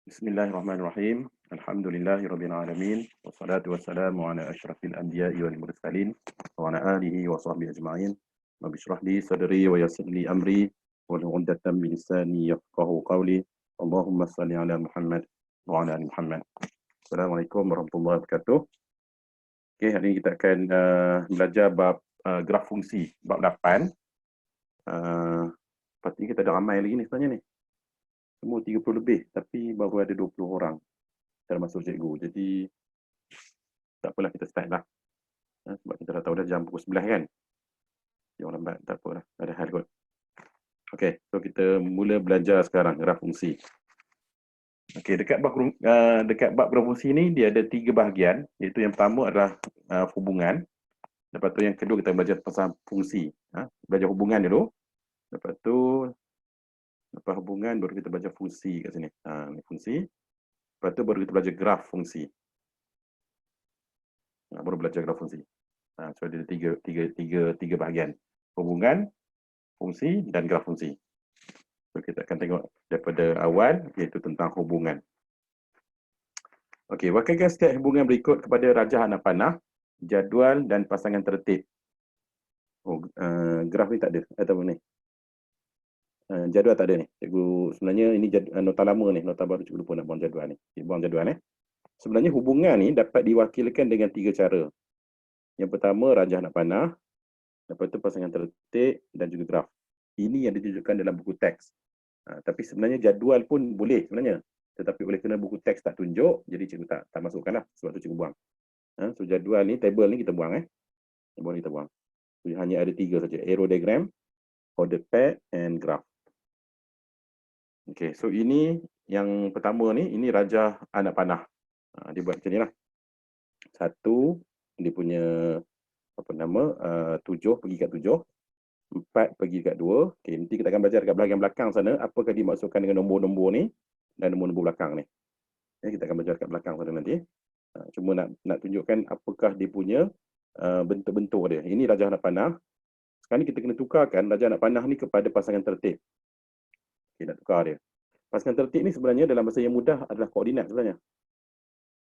Bismillahirrahmanirrahim. Alhamdulillahirabbil alamin. Wassalatu wassalamu ala asyrafil anbiya'i wal mursalin wa ala alihi wa sahbihi ajma'in. Rabbi shrah li sadri wa yassir li amri wahlul 'uqdatam min lisani yafqahu qawli. Allahumma shalli ala Muhammad wa ala ali Muhammad. Assalamualaikum warahmatullahi wabarakatuh. Okey, hari ini kita akan belajar bab graf fungsi, bab 8. Patutnya kita ada ramai lagi ni sebenarnya ni. Semua 30 lebih tapi baru ada 20 orang termasuk cikgu. Jadi tak apalah, kita start lah. Sebab kita dah tahu dah jam pukul 11 kan. Yang lambat tak apalah, tak ada hal kot. Okey, so kita mula belajar sekarang graf fungsi. Okey, dekat bab graf fungsi ni dia ada 3 bahagian, iaitu yang pertama adalah hubungan. Lepas tu yang kedua kita belajar pasal fungsi. Belajar hubungan dulu. Lepas tu lepas hubungan baru kita belajar fungsi kat sini. Ni fungsi. Lepas tu baru kita belajar graf fungsi. Baru belajar graf fungsi. So ada tiga bahagian. Hubungan, fungsi dan graf fungsi. So kita akan tengok daripada awal, iaitu tentang hubungan. Okey, wakilkan setiap hubungan berikut kepada rajah anak panah, jadual dan pasangan tertib. Graf ni tak ada atau ni? Jadual tak ada ni. Cikgu sebenarnya ini nota lama ni, nota baru cikgu lupa nak buang jadual ni. Buang jadual ni. Sebenarnya hubungan ni dapat diwakilkan dengan 3 cara. Yang pertama rajah anak panah, lepas tu pasangan tertib dan juga graf. Ini yang ditunjukkan dalam buku teks. Tapi sebenarnya jadual pun boleh sebenarnya. Tetapi oleh kerana buku teks tak tunjuk, jadi cikgu tak masukkan lah. Sebab tu cikgu buang. So jadual ni, table ni kita buang. Table ni kita buang. So, hanya ada 3 saja. Arrow diagram, ordered pair and graph. Okay, so ini yang pertama ni, ini rajah anak panah. Dia buat macam ni lah. 1, dia punya apa nama, 7 pergi kat 7. 4 pergi kat 2. Okay, nanti kita akan belajar dekat bahagian belakang sana apakah dimaksudkan dengan nombor-nombor ni dan nombor-nombor belakang ni. Kita akan belajar dekat belakang sana nanti. Cuma nak tunjukkan apakah dia punya bentuk-bentuk dia. Ini rajah anak panah. Sekarang ni kita kena tukarkan rajah anak panah ni kepada pasangan tertib. Okay, nak tukar dia. Pasangan tertib ni sebenarnya dalam bahasa yang mudah adalah koordinat sebenarnya.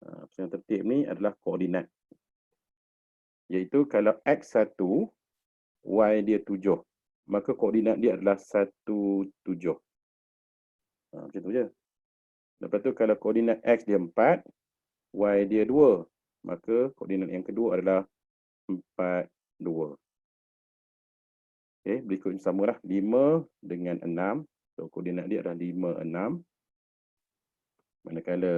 Pasangan tertib ni adalah koordinat. Iaitu kalau X1, Y dia 7, maka koordinat dia adalah 1, 7. Macam tu je. Lepas tu kalau koordinat X dia 4, Y dia 2, maka koordinat yang kedua adalah 4, 2. Okay, berikutnya samalah 5 dengan 6. So koordinat dia adalah 5, 6. Manakala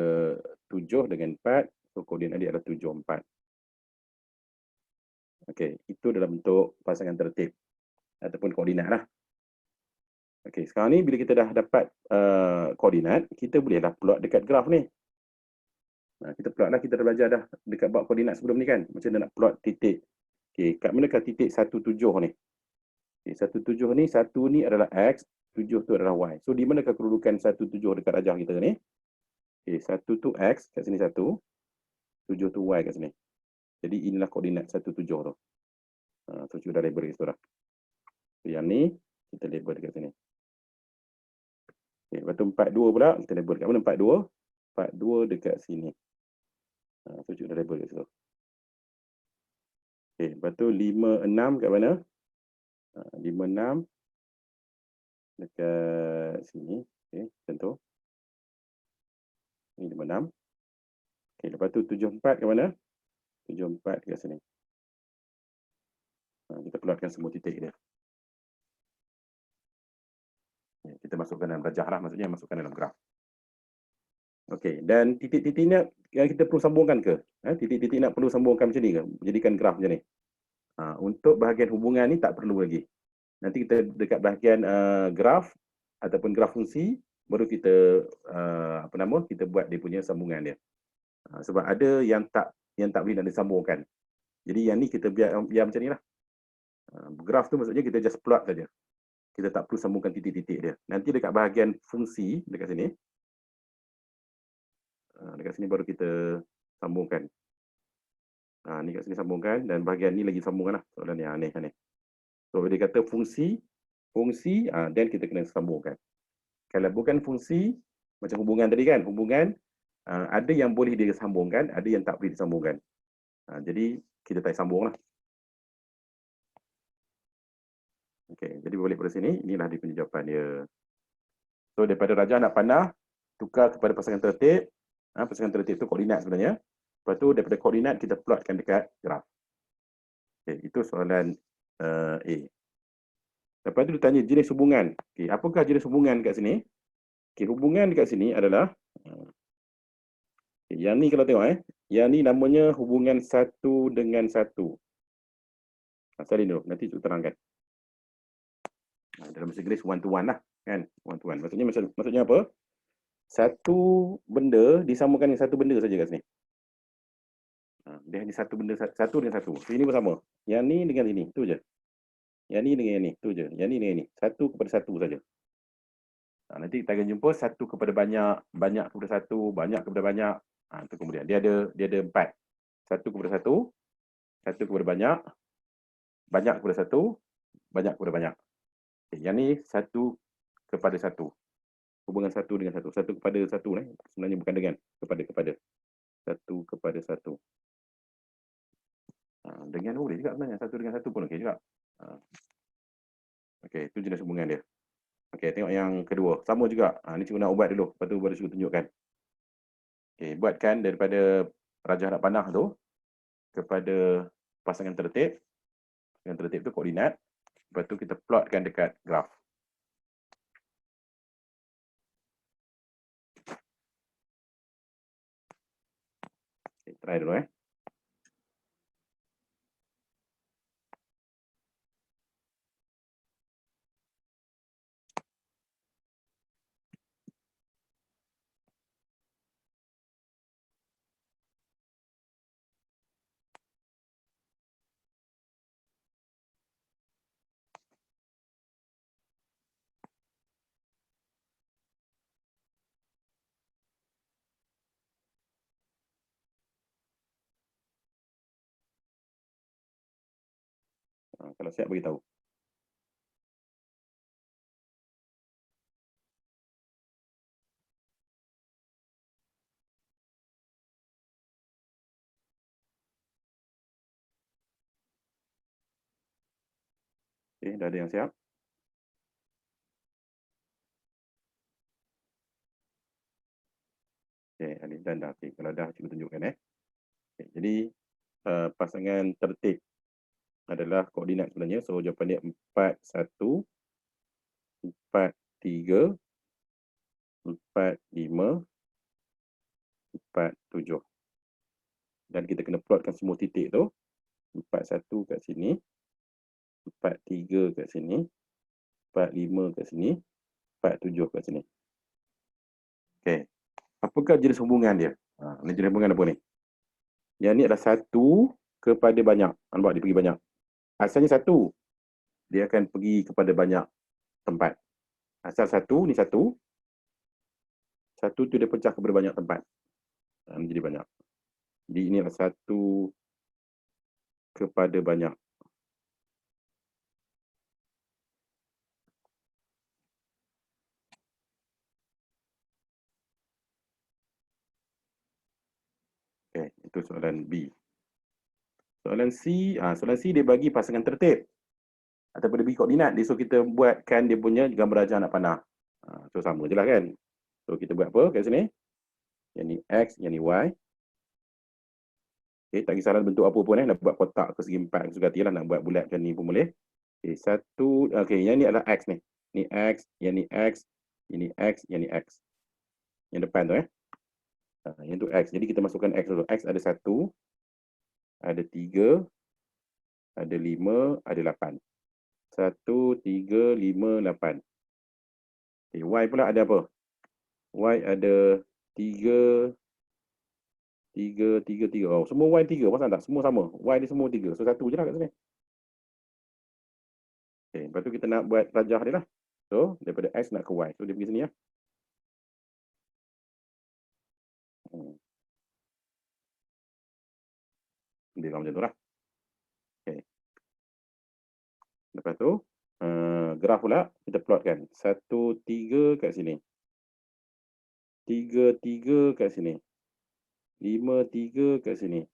7 dengan 4, so koordinat dia adalah 7, 4. Okey, itu dalam bentuk pasangan tertib ataupun koordinat lah. Okey, sekarang ni bila kita dah dapat koordinat, kita bolehlah plot dekat graf ni. Kita plot lah, kita dah belajar dah dekat bab koordinat sebelum ni kan. Macam mana nak plot titik. Okey, kat manakah titik 1, 7 ni? Okay, 1, 7 ni, 1 ni adalah X, 7 tu adalah Y. So, di manakah kedudukan 1, 7 dekat rajah kita ni? Okay, 1 tu X, kat sini 1. 7 tu Y kat sini. Jadi, inilah koordinat 1, 7 tu. So, kita dah label kat situ dah. So, yang ni, kita label dekat sini. Okay, lepas tu 42 pula, kita label dekat mana 42? 42 dekat sini. So, kita dah label kat situ. Okay, lepas tu 5, 6 kat mana? 5, 6 dekat sini. Okay, macam tu. Ini 5, 6. Okay, lepas tu 7, 4 kat mana? 7, 4 dekat sini. Kita plotkan semua titik dia. Okay, kita masukkan dalam rajah lah, maksudnya masukkan dalam graf. Okey, dan titik-titik ni yang kita perlu sambungkan ke? Titik-titik nak perlu sambungkan macam ni ke? Jadikan graf macam ni. Untuk bahagian hubungan ni tak perlu lagi. Nanti kita dekat bahagian graf ataupun graf fungsi, baru kita kita buat dia punya sambungan dia. Sebab ada yang tak boleh nak disambungkan. Jadi yang ni kita biar macam ni lah. Graf tu maksudnya kita just plot saja. Kita tak perlu sambungkan titik-titik dia. Nanti dekat bahagian fungsi dekat sini. Dekat sini baru kita sambungkan. Ni kat sini sambungkan dan bahagian ni lagi sambungkan lah. Soalan yang aneh. So dia kata fungsi, dan kita kena sambungkan. Kalau bukan fungsi, Macam hubungan tadi kan, hubungan ada yang boleh disambungkan, ada yang tak boleh disambungkan. Jadi kita tak sambung lah. Okey, jadi balik pada sini, inilah dia punya jawapan dia. So daripada rajah anak panah, tukar kepada pasangan tertib. Pasangan tertib itu koordinat sebenarnya. Lepas tu daripada koordinat kita plotkan dekat graf. Okay, itu soalan A. Lepas tu dia tanya jenis hubungan. Okay, apakah jenis hubungan kat sini? Okay, hubungan dekat sini adalah okay, yang ni kalau tengok yang ni namanya hubungan satu dengan satu. Salin dulu, nanti saya terangkan. Dalam bahasa Inggeris one to one lah, kan? One to one. Maksudnya apa? Satu benda disamakan dengan satu benda saja kat sini. Dia hanya satu benda, satu dengan satu. So, ini pun sama. Yang ni dengan ini, tu je. Yang ni dengan ini, tu je. Yang ni dengan ini. Satu kepada satu saja. Nanti kita akan jumpa satu kepada banyak, banyak kepada satu, banyak kepada banyak. Itu kemudian. Dia ada empat. Satu kepada satu kepada banyak kepada satu, banyak kepada banyak. Okay, yang ni satu kepada satu. Hubungan satu dengan satu. Satu kepada satu. Sebenarnya bukan dengan. Kepada. Satu kepada satu. Dengan boleh juga sebenarnya. Satu dengan satu pun okey juga. Okey, itu jenis hubungan dia. Okey, tengok yang kedua. Sama juga. Ni cikgu nak ubat dulu. Lepas tu baru cikgu tunjukkan. Okey, buatkan daripada rajah anak panah tu kepada pasangan tertib. Pasangan tertib tu koordinat. Lepas tu kita plotkan dekat graf. Okay, try dulu Kalau siap beritahu. Okey, dah ada yang siap? Okey, Alif dan dah. Okay. Kalau dah, cikgu tunjukkan Okay. Jadi, pasangan tertib adalah koordinat sebenarnya. So, jawapan dia 4, 1, 4, 3, 4, 5, 4, 7. Dan kita kena plotkan semua titik tu. 4, 1 kat sini. 4, 3 kat sini. 4, 5 kat sini. 4, 7 kat sini. Okey. Apakah jenis hubungan dia? Ini jenis hubungan apa ni? Yang ni adalah satu kepada banyak. Nampak dia pergi banyak. Asalnya satu. Dia akan pergi kepada banyak tempat. Asal satu, ni satu. Satu tu dia pecah kepada banyak tempat. Jadi banyak. Jadi ini adalah satu kepada banyak. Okay, itu soalan B. Soalan C dia bagi pasangan tertib. Ataupun dia bagi koordinat. Dia suruh kita buatkan dia punya gambar rajah anak panah. So sama je lah kan. So kita buat apa kat sini? Yang ni X, yang ni Y. Okay, tak kisahlah bentuk apa pun nak buat kotak ke segi empat, suka hati lah, nak buat bulat macam ni pun boleh. Okay, satu, okay, yang ni adalah X ni. Ni X, yang ni X, ini X, yang ni X. Yang depan tu yang tu X. Jadi kita masukkan X dulu. X ada 1, ada 3, ada 5, ada 8. 1, 3, 5, 8. Okay, Y pula ada apa? Y ada 3, 3, 3, 3. Oh, semua Y 3. Pasal tak? Semua sama. Y dia semua 3. So, 1 je lah kat sini. Okay, lepas tu kita nak buat rajah dia lah. So, daripada X nak ke Y. So, dia pergi sini lah. Dia macam tu lah. Okay. Lepas tu, graf pula kita plotkan. 1, 3 kat sini. 3 kat sini. 5 3 kat sini.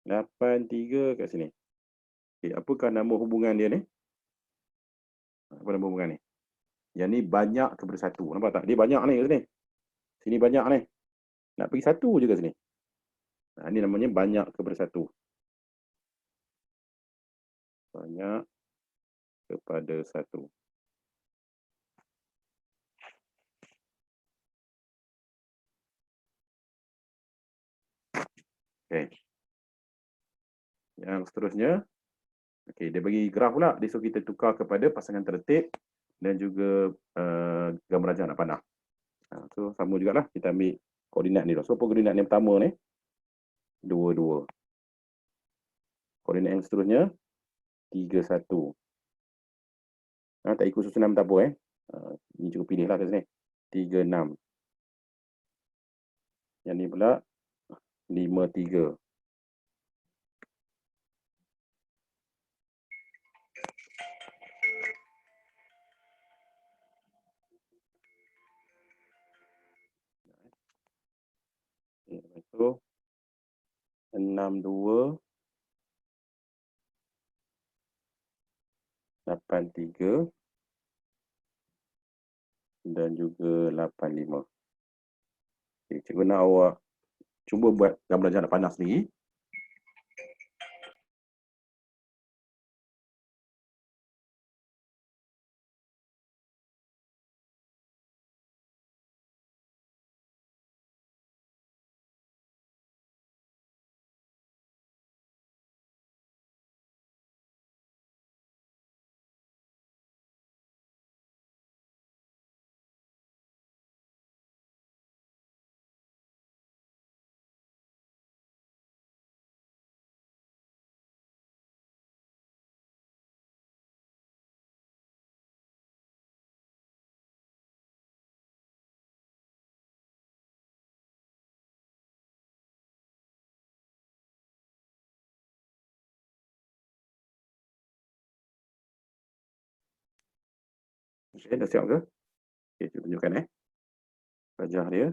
8 3 kat sini. Okey, apakah nama hubungan dia ni? Apa nama hubungan ni? Yang ni banyak kepada satu. Nampak tak? Dia banyak ni kat sini. Sini banyak ni. Nak pergi satu je kat sini. Ini namanya banyak kepada satu. Banyak kepada satu. Okey. Yang seterusnya. Okey, dia bagi graf pula. Dia suruh kita tukar kepada pasangan tertib dan juga gambar rajah anak panah. So, sama jugalah. Kita ambil koordinat ni. So, koordinat yang pertama ni. 2 2. Koordinat yang seterusnya. 3 1. Tak ikut susunan tak apa. Ni cukup pilih lah kat sini. 3 6. Yang ni pula 5 3. Lepas tu 6 2. 8 3. Dan juga 8 5. Okay, cikgu nak awak cuba buat gambar rajah anak panah sendiri. Okay, dah siap ke? Okay, kita tunjukkan rajah dia.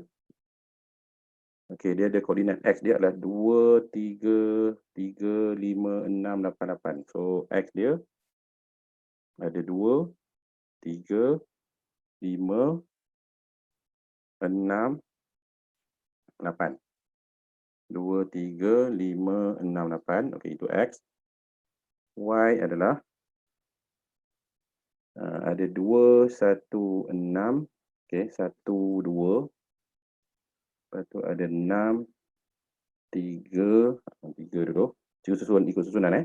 Okay, dia ada koordinat X dia adalah 2, 3, 3, 5, 6, 8, 8. So, X dia ada 2, 3, 5, 6, 8. 2, 3, 5, 6, 8. Okay, itu X. Y adalah ada 2, 1, 6. Okay, 1, 2. Lepas tu ada 6, 3. 3 dulu. Ikut susunan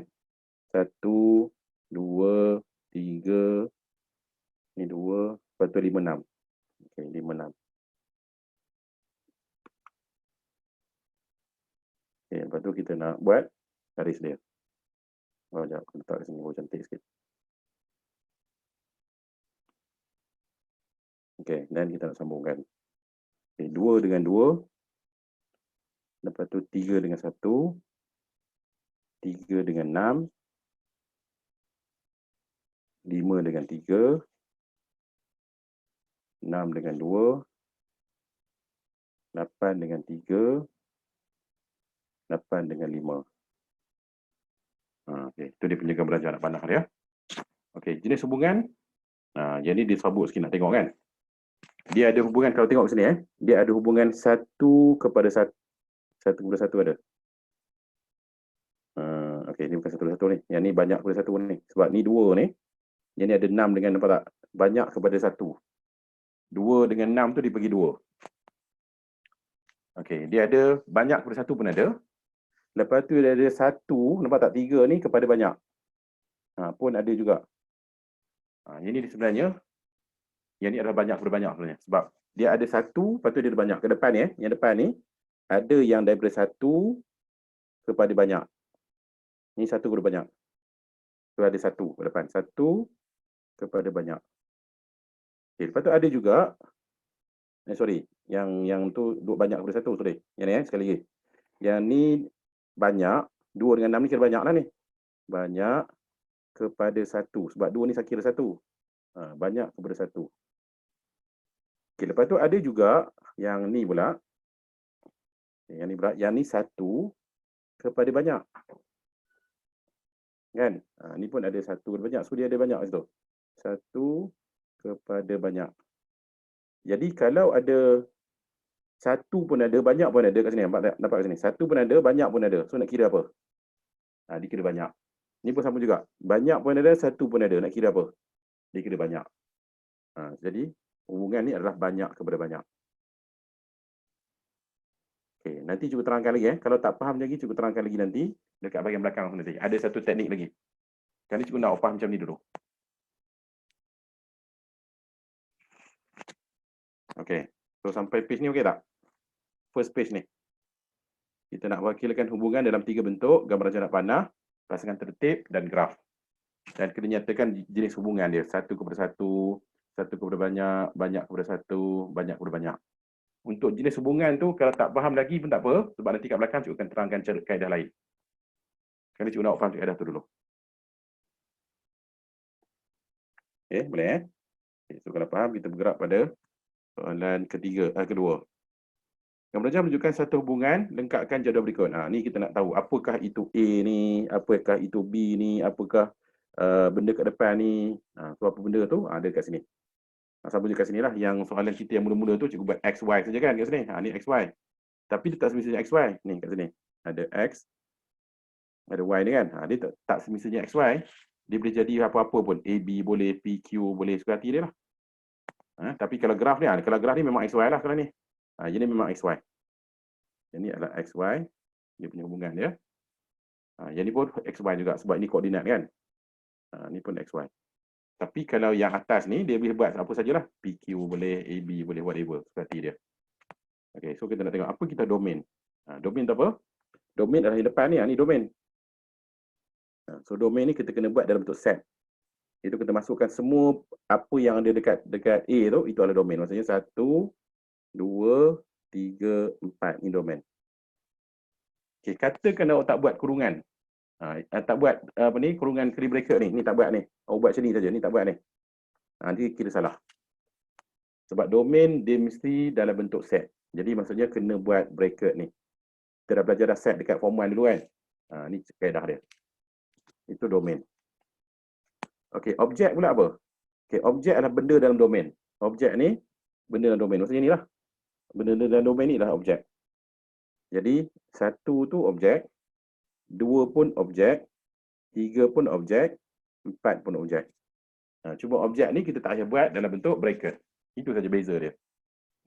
1, 2, 3. Ni 2. Lepas tu 5, 6. Okay, 5, 6. Okay, lepas tu kita nak buat garis dia. Sekejap, aku letak di sini. Cantik sikit. Okay, dan kita nak sambungkan. Okay, 2 dengan 2. Lepas tu 3 dengan 1. 3 dengan 6. 5 dengan 3. 6 dengan 2. 8 dengan 3. 8 dengan 5. Okay, itu dia punya gambar rajah anak panah dia. Okay, jenis hubungan. Yang ni dia sabut sikit nak tengok kan. Dia ada hubungan, kalau tengok sini dia ada hubungan 1 kepada 1. 1 kepada 1 ada. Okey, ni bukan 1 kepada 1 ni. Yang ni banyak kepada 1 ni. Sebab ni 2 ni. Yang ni ada 6 dengan, nampak tak? Banyak kepada 1. 2 dengan 6 tu dibagi 2. Okey, dia ada banyak kepada 1 pun ada. Lepas tu dia ada 1, nampak tak? 3 ni kepada banyak. Pun ada juga. Ini sebenarnya yang ni adalah banyak kepada banyak sebenarnya. Sebab dia ada 1, lepas tu dia ada banyak. Ke depan ni yang depan ni ada yang daripada 1 kepada banyak. Ni 1 kepada banyak. Tu ada 1 ke depan. 1 kepada banyak. Okay, lepas tu ada juga yang tu banyak kepada 1, sorry. Yang ni sekali lagi. Yang ni banyak, 2 dengan 6 ni kira banyak lah ni. Banyak kepada 1. Sebab 2 ni saya kira 1. Banyak kepada 1. Okay, lepas tu ada juga Yang ni pula, yang ni 1 kepada banyak. Kan? Ni pun ada 1 kepada banyak. So dia ada banyak kat situ. 1 kepada banyak. Jadi kalau ada 1 pun ada, banyak pun ada kat sini. Nampak kat sini. 1 pun ada, banyak pun ada. So nak kira apa? Dikira banyak. Ni pun sama juga. Banyak pun ada, 1 pun ada. Nak kira apa? Dikira banyak. Jadi hubungan ni adalah banyak kepada banyak. Okay, nanti cuba terangkan lagi. Kalau tak faham lagi, cuba terangkan lagi nanti. Dekat bahagian belakang nanti. Ada satu teknik lagi. Kali cuba nak faham macam ni dulu. Okay. So sampai page ni okey tak? First page ni. Kita nak wakilkan hubungan dalam 3 bentuk. Gambar rancangan panah, pasangan tertib dan graf. Dan kena nyatakan jenis hubungan dia. 1 kepada 1, 1 kepada banyak, banyak kepada 1, banyak kepada banyak. Untuk jenis hubungan tu, kalau tak faham lagi pun tak apa. Sebab nanti kat belakang cuba akan terangkan cara kaedah lain. Kali cuba nak faham kaedah tu dulu. Okay, boleh Okay, so kalau faham, kita bergerak pada soalan kedua. Gambar rancangan menunjukkan satu hubungan, lengkapkan jadual berikut. Ni kita nak tahu apakah itu A ni, apakah itu B ni, apakah benda kat depan ni. So apa benda tu? Ada kat sini. Sama je kat sini lah. Yang soalan kita yang mula-mula tu cikgu buat XY saja kan kat sini. Ni XY. Tapi dia tak semestinya XY. Ni kat sini. Ada X, ada Y ni kan. Dia tak semestinya XY. Dia boleh jadi apa-apa pun. AB boleh, PQ boleh, suka hati dia lah. Tapi kalau graf ni, memang XY lah kalau ni. Ini memang XY. Ini adalah XY. Dia punya hubungan dia. Yang ni pun XY juga sebab ini koordinat kan. Ni pun XY. Tapi kalau yang atas ni, dia boleh buat apa sajalah. PQ boleh, AB boleh, whatever. Suka hati dia. Okay, so kita nak tengok apa kita domain. Domain tu apa? Domain adalah di depan ni. Ni domain. So domain ni kita kena buat dalam bentuk set. Itu kita masukkan semua apa yang ada dekat A tu, itu adalah domain. Maksudnya 1, 2, 3, 4. Ini domain. Okay, katakan awak tak buat kurungan. Tak buat kurungan curly bracket ni. Ni tak buat ni. Awak buat macam ni saja. Ni tak buat ni. Nanti kira salah. Sebab domain dia mesti dalam bentuk set. Jadi maksudnya kena buat bracket ni. Kita dah belajar dah set dekat form 1 dulu kan. Ni kaedah dia. Itu domain. Okey, objek pula apa? Okey, objek adalah benda dalam domain. Objek ni benda dalam domain. Maksudnya inilah. Benda dalam domain ni adalah objek. Jadi 1 tu objek, 2 pun objek, 3 pun objek, 4 pun objek. Cuma objek ni kita tak payah buat dalam bentuk bracket. Itu saja beza dia.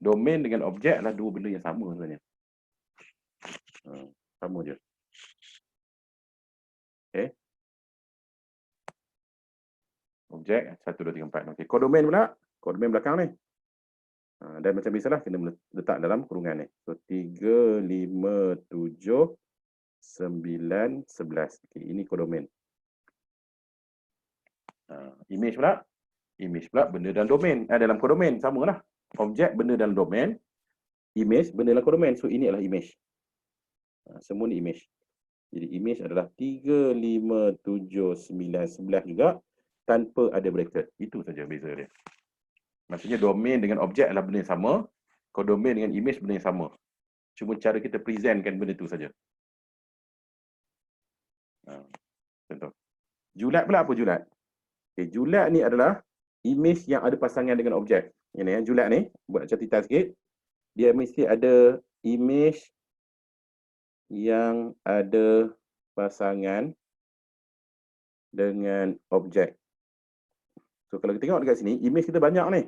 Domain dengan objek adalah dua benda yang sama sebenarnya. Sama je. Okay. Objek 1, 2, 3, 4. Okay. Kodomain pula. Kodomain belakang ni. Dan macam biasalah kena letak dalam kurungan ni. So 3, 5, 7, 9, 11. Okay, ini kodomain. Image pula. Image pula benda dalam domain. Dalam kodomain. Samalah. Objek benda dalam domain. Image benda dalam kodomain. So ini adalah image. Semua ni image. Jadi image adalah 3, 5, 7, 9, 11 juga tanpa ada bracket. Itu saja beza dia. Maksudnya domain dengan objek adalah benda yang sama. Kodomain dengan image benda yang sama. Cuma cara kita presentkan benda itu saja. Contoh. Julat pula apa julat? Okay, julat ni adalah image yang ada pasangan dengan objek. Ini ya, julat ni, buat catatan sikit. Dia mesti ada image yang ada pasangan dengan objek. So kalau kita tengok dekat sini, image kita banyak ni.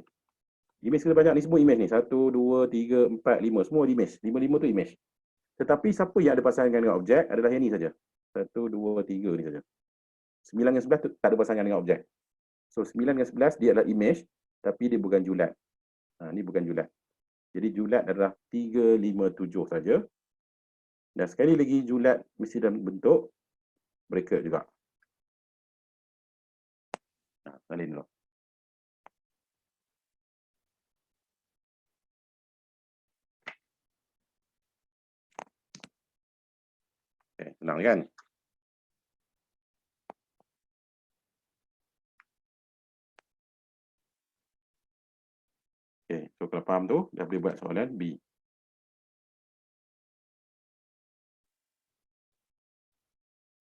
Image kita banyak ni, semua image ni. 1, 2, 3, 4, 5. Semua image. 5 tu image. Tetapi siapa yang ada pasangan dengan objek adalah yang ni saja. 1, 2, 3 ni saja. 9 dengan 11 tu tak ada pasangan dengan objek. So 9 dengan 11 dia adalah image, tapi dia bukan julat. Ni bukan julat. Jadi julat adalah 3, 5, 7 saja. Dan sekali lagi julat mesti dalam bentuk bracket juga. Salin dulu. Okay, senang kan? Okay, so kalau faham tu, dah boleh buat soalan B.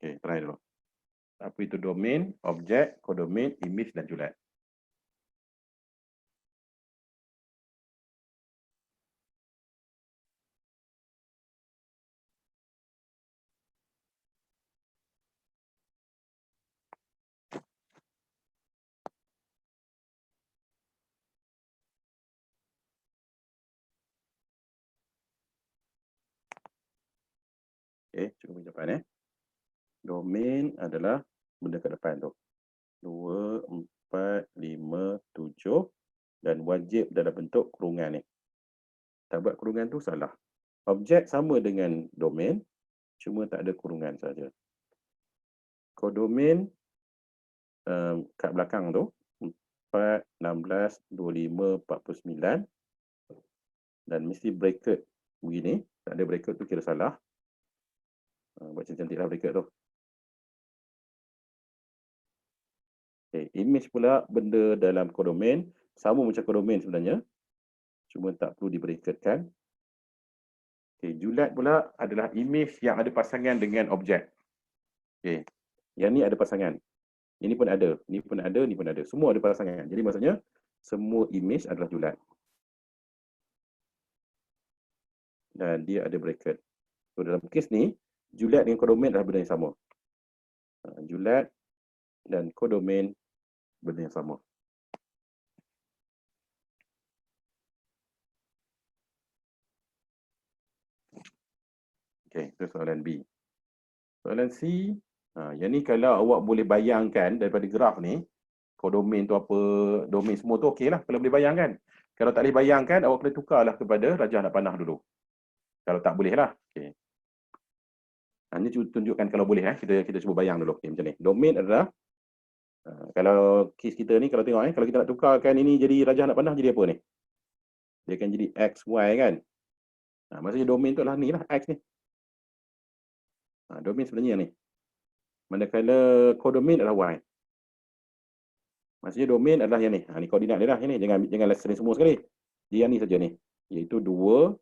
Okay, try dulu. Apa itu domain, objek, kodomain, image dan julat. Okay, cukup jawapan Domain adalah benda kat depan tu. 2, 4, 5, 7 dan wajib dalam bentuk kurungan ni. Tak buat kurungan tu salah. Objek sama dengan domain, cuma tak ada kurungan saja. Kodomain kat belakang tu 4, 16, 25, 49 dan mesti bracket begini. Tak ada bracket tu kira salah. Buat cantik-cantiklah bracket tu. Okay, image pula benda dalam kodomain sama macam kodomain sebenarnya, cuma tak perlu di-bracketkan. Okay, julat pula adalah image yang ada pasangan dengan objek. Okay, yang ni ada pasangan. Ini pun ada, ni pun ada, ni pun ada. Semua ada pasangan. Jadi maksudnya semua image adalah julat. Dan dia ada bracket. So dalam kes ni, julat dengan kodomain adalah benda yang sama. Julat dan kodomain benda yang sama. Okay, itu soalan B. Soalan C, yang ni kalau awak boleh bayangkan daripada graf ni, kodomain tu apa, domain semua tu okey lah kalau boleh bayangkan. Kalau tak boleh bayangkan, awak kena tukarlah kepada rajah anak panah dulu. Kalau tak boleh lah. Okay. Ini tunjukkan kalau boleh. Kita cuba bayang dulu. Okay, macam ni. Domain adalah, kalau kes kita ni, kalau tengok, kalau kita nak tukarkan ini jadi rajah anak panah, jadi apa ni? Dia akan jadi X, Y kan? Maksudnya domain tu adalah ni lah, X ni. Domain sebenarnya ni. Manakala kodomain adalah Y. Maksudnya domain adalah yang ni. Ni koordinat dia lah. Yang ni. Jangan sering semua sekali. Dia yang ni saja ni. Iaitu 2,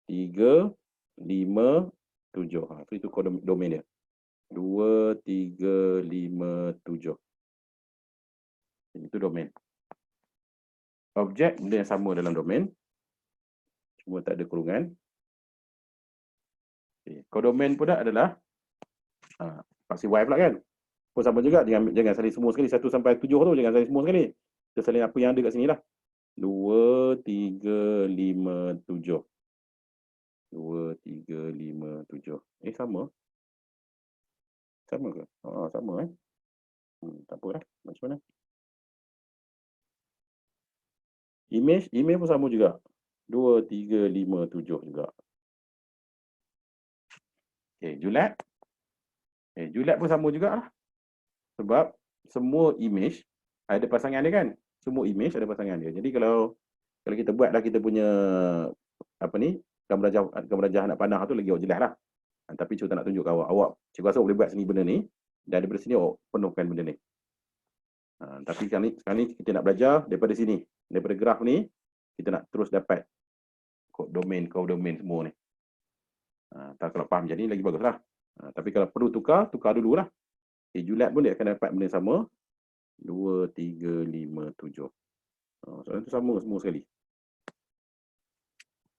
3, 5, 7. Itu domain dia. 2, 3, 5, 7. Itu domain. Objek benda yang sama dalam domain. Cuma tak ada kurungan. Kodomain pula adalah paksi Y pula kan. Pun sama juga. Jangan salin semua sekali. 1 sampai 7 tu jangan salin semua sekali. Kita salin apa yang ada kat sini lah. 2, 3, 5, 7. 2, 3, 5, 7. Sama. Sama ke? Sama tak apa lah. Macam mana? Image pun sama juga. 2, 3, 5, 7 juga. Okay, julat. Julat pun sama juga lah. Sebab semua image ada pasangan dia kan. Semua image ada pasangan dia. Jadi kalau kita buatlah kita punya apa ni, gambar rajah anak panah tu lagi awak jelas lah. Tapi cikgu tak nak tunjuk awak. Cikgu rasa boleh buat sini benda ni dan daripada sini awak penuhkan benda ni. Tapi sekarang ni kita nak belajar daripada sini. Daripada graf ni kita nak terus dapat domain semua ni. Kalau faham macam ni lagi baguslah. Tapi kalau perlu tukar dulu lah. Julat pun dia akan dapat benda sama. 2, 3, 5, 7. Soalan tu sama semua sekali.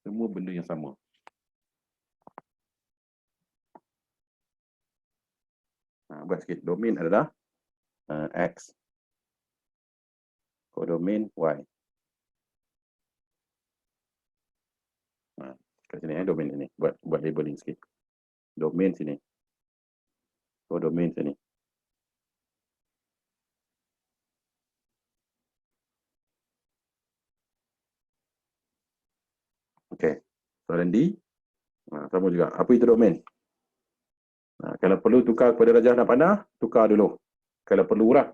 Semua benda yang sama. Buat sikit. Domain adalah X. Kodomain Y. Kat sini domain sini. Buat labeling sikit. Domain sini. Kodomain sini. Okey. Soalan D. Sama juga. Apa itu domain? Kalau perlu tukar kepada rajah anak panah, tukar dulu. Kalau perlu lah.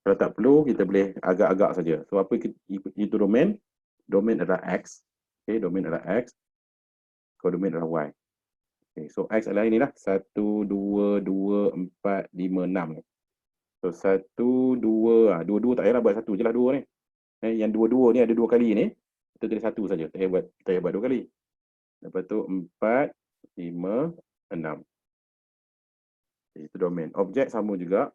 Kalau tak perlu, kita boleh agak-agak saja. So, apa itu domain? Domain adalah X. Okay, domain adalah X. Kodomain adalah Y. Okay, so, X adalah inilah. 1, 2, 2, 4, 5, 6. So, 1, 2. 2 tak payahlah buat 1 je lah 2 ni. Yang 2 ni ada 2 kali ni. kita tulis 1 saja. Tak payah buat 2 kali. Lepas tu 4, 5, 6. Okay, itu domain. Objek sama juga.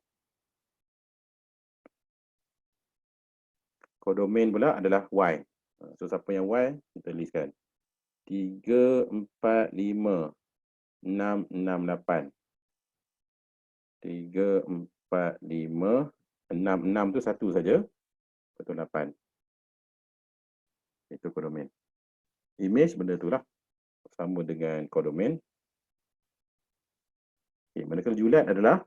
Kodomain pula adalah Y. So, siapa yang Y, kita listkan. 3, 4, 5, 6, 6, 8. 3, 4, 5, 6. 6 tu 1 saja. Betul 8. Itu kodomain. Image benda tu lah. Sama dengan kodomain. Okay, manakala julat adalah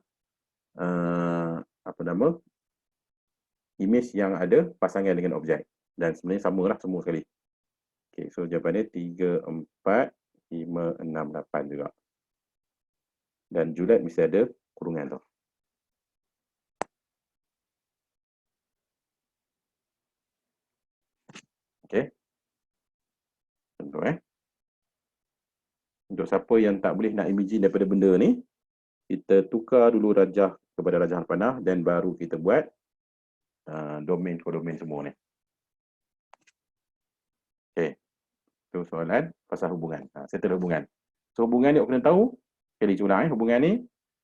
image yang ada pasangan dengan objek. Dan sebenarnya samalah semua sekali. Okay, so jawapannya 3, 4, 5, 6, 8 juga. Dan julat mesti ada kurungan tu. Okay. Contoh Untuk siapa yang tak boleh nak imagine daripada benda ni, kita tukar dulu rajah kepada rajah panah dan baru kita buat domain kodomain semua ni. Okay. Itu soalan pasal hubungan. Settle hubungan. So hubungan ni awak kena tahu. Sekali ulang hubungan ni.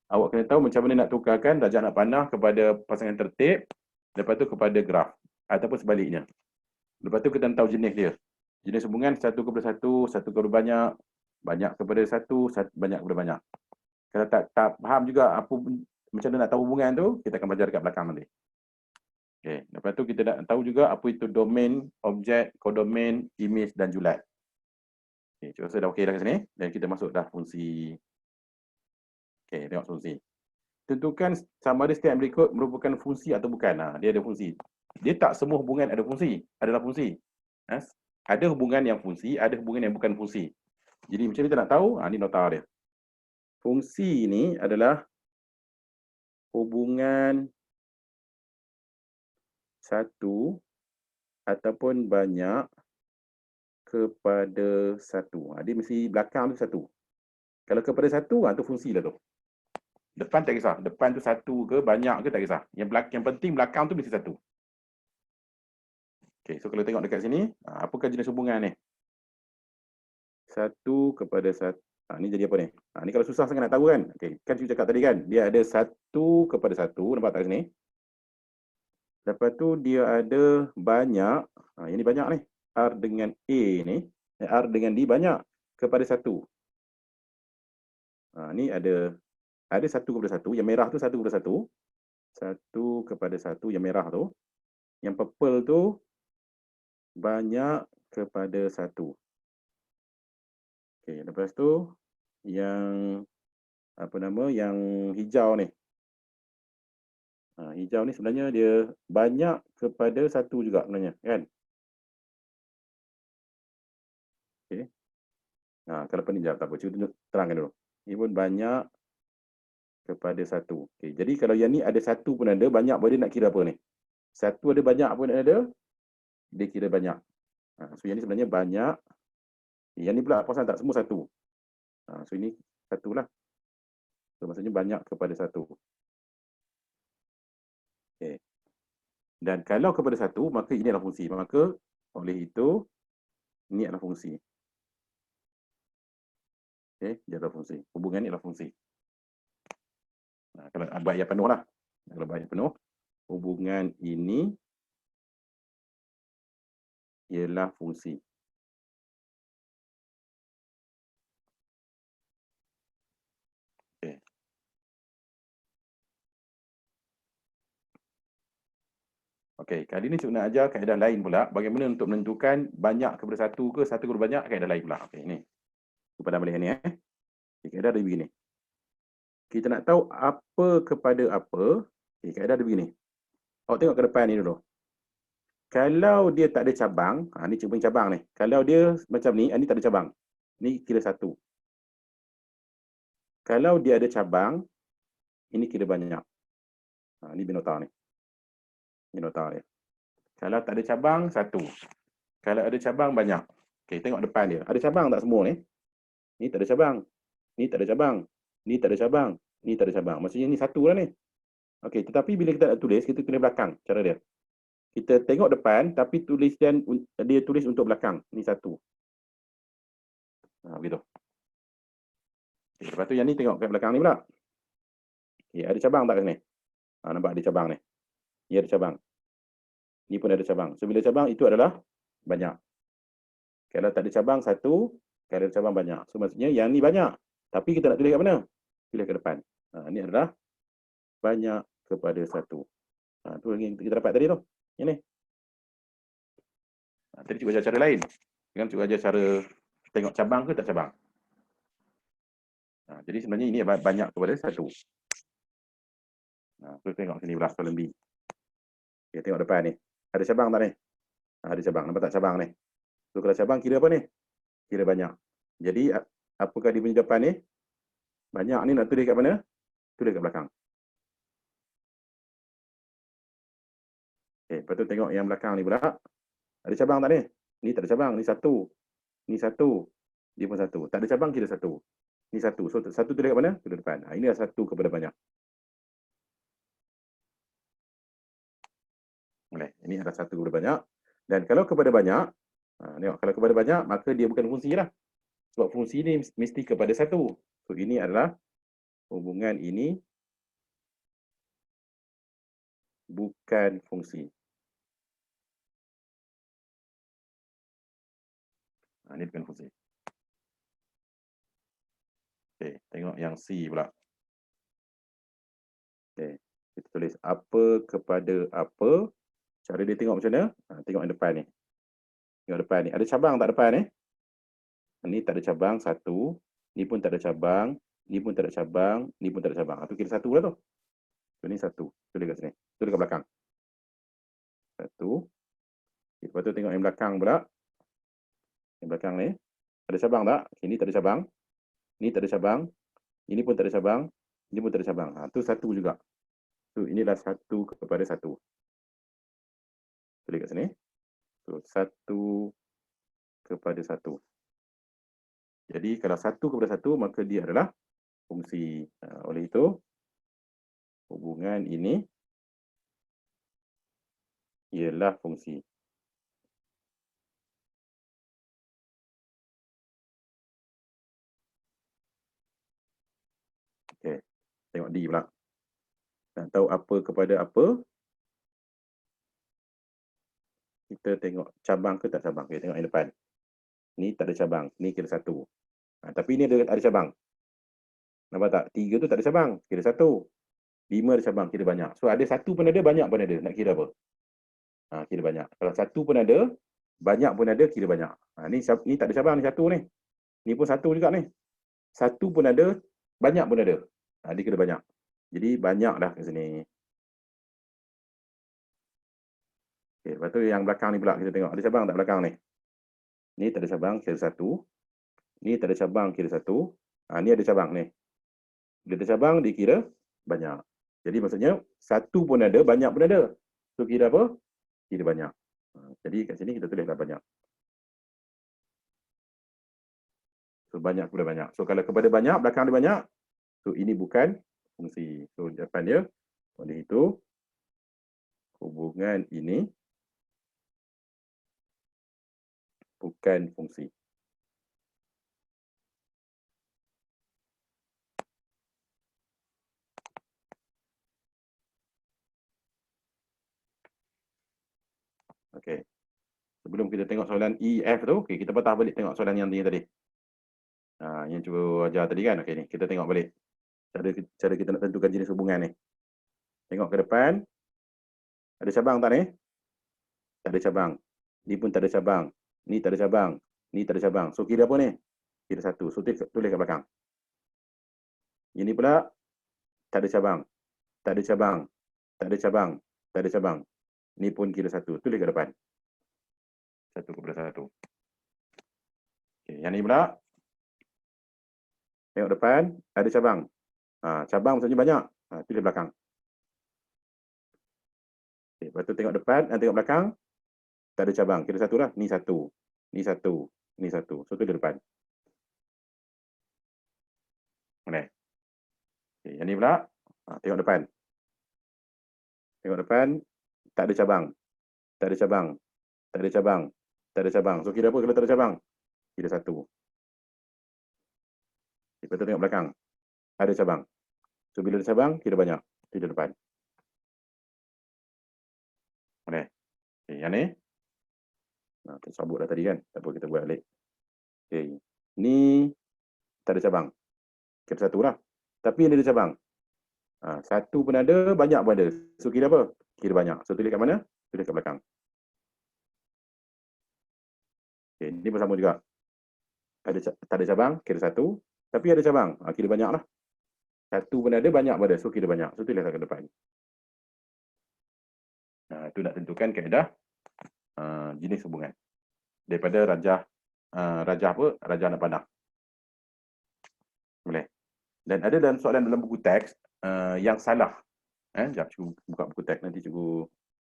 Awak kena tahu macam mana nak tukarkan rajah anak panah kepada pasangan tertib. Lepas tu kepada graf. Ataupun sebaliknya. Lepas tu kita tahu jenis dia. Jenis hubungan 1 kepada 1, 1 kepada banyak, banyak kepada 1, banyak kepada banyak. Kalau tak faham juga apa macam mana nak tahu hubungan tu, kita akan belajar dekat belakang nanti. Okay. Lepas tu kita nak tahu juga apa itu domain, objek, kodomain, image dan julat. Okay, saya rasa dah okey dah kat sini. Dan kita masuk dah fungsi. Okay, tengok fungsi. Tentukan sama ada setiap berikut merupakan fungsi atau bukan. Dia ada fungsi. Dia tak semua hubungan ada fungsi. Adalah fungsi. Ada hubungan yang fungsi, ada hubungan yang bukan fungsi. Jadi macam ni kita nak tahu, ni nota dia. Fungsi ni adalah hubungan satu ataupun banyak kepada satu. Dia mesti belakang tu satu. Kalau kepada satu, tu fungsi lah tu. Depan tak kisah. Depan tu satu ke banyak ke tak kisah. Yang penting belakang tu mesti satu. Okay, so kalau tengok dekat sini, apakah jenis hubungan ni? 1 kepada 1. Ni jadi apa ni? Ni kalau susah sangat nak tahu kan? Okay, kan saya cakap tadi kan, dia ada 1 kepada 1. Nampak tak sini? Lepas tu dia ada banyak. Ini banyak ni. R dengan A ni. R dengan D banyak kepada 1. Ni ada 1 kepada 1. Yang merah tu 1 kepada 1. 1 kepada 1. Yang merah tu. Yang purple tu banyak kepada 1. Okay, lepas tu yang yang hijau ni. Hijau ni sebenarnya dia banyak kepada 1 juga sebenarnya, kan? Okay. Kalau pening jap tak apa, cuba terangkan dulu. Ini pun banyak kepada 1. Okay, jadi kalau yang ni ada 1 pun ada, banyak pun dia nak kira apa ni? 1 ada banyak pun ada, dia kira banyak. So yang ni sebenarnya banyak. Yang ni pula pasal tak semua 1. So ini 1 lah. So maksudnya banyak kepada 1. Okay. Dan kalau kepada 1, maka ini adalah fungsi. Maka oleh itu, ini adalah fungsi. Okay, dia adalah fungsi. Hubungan ini adalah fungsi. Kalau buat ayat penuh lah. Kalau buat ayat penuh, hubungan ini ialah fungsi. Okay. Okey, kali ni cikgu nak ajar kaedah lain pula. Bagaimana untuk menentukan banyak kepada 1 ke 1 kepada banyak, kaedah lain pula. Okey, ni. Kepada boleh ni kaedah dia begini. Kita nak tahu apa kepada apa. Okey, kaedah dia begini. Awak tengok ke depan ni dulu. Kalau dia tak ada cabang, ni cikgu punya cabang ni. Kalau dia macam ni, ni tak ada cabang. Ni kira 1. Kalau dia ada cabang, ini kira banyak. Ni binota ni. Binota dia. Kalau tak ada cabang, 1. Kalau ada cabang, banyak. Okey, tengok depan dia. Ada cabang tak semua ni? Ni tak ada cabang. Ni tak ada cabang. Ni tak ada cabang. Ni tak ada cabang. Maksudnya ni 1 lah ni. Okey, tetapi bila kita nak tulis, kita kena belakang cara dia. kita tengok depan, tapi dia tulis untuk belakang. Ni satu. Begitu. Okay, lepas tu yang ni tengok kat belakang ni pula. Okay, ada cabang tak kat sini? Nampak ada cabang ni. Ni ada cabang. Ni pun ada cabang. So, bila cabang itu adalah banyak. Kalau tak ada cabang, satu. Kalau ada cabang, banyak. So, maksudnya yang ni banyak. Tapi kita nak tulis kat mana? Tulis kat depan. Ni adalah banyak kepada satu. Tu yang kita dapat tadi tu. Yang ni. Tadi cuba ajar cara lain. Jangan cuba ajar cara tengok cabang ke tak cabang. Jadi sebenarnya ini banyak kepada satu. Kita tengok sini pula soalan B. Okay, tengok depan ni. Ada cabang tak ni? Ada cabang. Nampak tak cabang ni? So, kalau cabang kira apa ni? Kira banyak. Jadi, apakah dia punya depan ni? Banyak ni nak tulis kat mana? Tulis kat belakang. Okay, lepas tu tengok yang belakang ni pula. Ada cabang tak ni? Ni tak ada cabang. Ni satu. Ni satu. Dia pun satu. Tak ada cabang, kira satu. Ni satu. So, satu tulis kat mana? Tulis depan. Ini adalah satu kepada banyak. Boleh. Ini adalah satu kepada banyak. Dan kalau kepada banyak, tengok, kalau kepada banyak, maka dia bukan fungsi lah. Sebab fungsi ni mesti kepada satu. So, ini adalah hubungan ini bukan fungsi. Ini bukan fungsi. Okay, tengok yang C pula. Okay, kita tulis apa kepada apa. Cara dia tengok macam mana? Tengok yang depan ni. Tengok depan ni. Ada cabang tak depan ni? Ni tak ada cabang, satu. Ni pun tak ada cabang. Ni pun tak ada cabang. Ni pun tak ada cabang. Itu kira satu lah tu. So, ni satu. Tulis kat sini. Tulis kat belakang. Satu. Lepas tu tengok yang belakang pula. Yang belakang ni. Ada cabang tak? Ini tak ada cabang. Ni tak ada cabang. Ini pun tak ada cabang. Ini pun tak ada cabang. Tu satu juga. So, inilah satu kepada satu. Tulis kat sini. So, satu kepada satu. Jadi, kalau satu kepada satu, maka dia adalah fungsi. Oleh itu, hubungan ini ialah fungsi. Okey, tengok D pula. Nak tahu apa kepada apa, kita tengok cabang ke tak cabang. Okay, tengok yang depan. Ni tak ada cabang. Ni kira satu. Tapi ni ada cabang. Nampak tak? 3 tu tak ada cabang. Kira satu. 5 ada cabang. Kira banyak. So, ada satu pun ada, banyak pun ada. Nak kira apa? Kira banyak. Kalau satu pun ada, banyak pun ada, kira banyak. Ni tak ada cabang. Ni satu ni. Ni pun satu juga ni. Satu pun ada, banyak pun ada. Dia kira banyak. Jadi, banyak dah kat sini. Okay, lepas tu yang belakang ni pula kita tengok. Ada cabang tak belakang ni? Ni tak ada cabang, kira satu. Ni tak ada cabang, kira satu. Ni ada cabang ni. Bila ada cabang, dia kira banyak. Jadi maksudnya, satu pun ada, banyak pun ada. So, kira apa? Kira banyak. Jadi kat sini kita tulislah banyak. So, banyak kepada banyak. So, kalau kepada banyak, belakang dia banyak. So, ini bukan fungsi. So, depan dia, oleh itu, hubungan ini bukan fungsi. Okey. Sebelum kita tengok soalan E, F tu, okay, kita patah balik tengok soalan yang tadi. Yang cuba ajar tadi kan. Okey, ni kita tengok balik. Cara kita nak tentukan jenis hubungan ni. Tengok ke depan. Ada cabang tak ni? Tak ada cabang. Ni pun tak ada cabang. Ni tak ada cabang. Ni tak ada cabang. So, kira apa ni? Kira satu. So, tulis kat belakang. Ini pula tak ada cabang. Tak ada cabang. Tak ada cabang. Tak ada cabang. Ni pun kira satu. Tulis kat depan. Satu kepada satu. Okay, yang ni pula. Tengok depan. Ada cabang. Cabang maksudnya banyak. Tulis belakang. Okay, lepas tu tengok depan. Tengok belakang. Tak ada cabang. Kira satu lah. Ni satu. Ni satu. Ni satu. So, tulis depan. Okay. Okay, yang ni pula. Tengok depan. Tengok depan. Tak ada cabang. tak ada cabang, tak ada cabang, tak ada cabang. So kira apa kalau tak ada cabang? Kira 1. Lepas tu tengok belakang. Ada cabang. So bila ada cabang, kira banyak. Kira depan. Boleh? Okay, yang ni. Nah, tersabut dah tadi kan. Tak apa, kita buat balik. Okay. Ni tak ada cabang. Kira 1 lah. Tapi yang ada cabang. 1 pun ada, banyak pun ada. So kira apa? Kira banyak. So tulis kat mana? Tulis kat belakang. Okay, ni pun sama juga. Tak ada cabang, kira 1. Tapi ada cabang, kira banyak lah. 1 pun ada, banyak pun ada. So kira banyak. So tulis kat depan. Itu nak tentukan kaedah jenis hubungan. Daripada rajah apa? Rajah anak panah. Boleh. Dan ada dalam soalan dalam buku teks yang salah. Sekejap, cikgu buka buku teks. Nanti cikgu,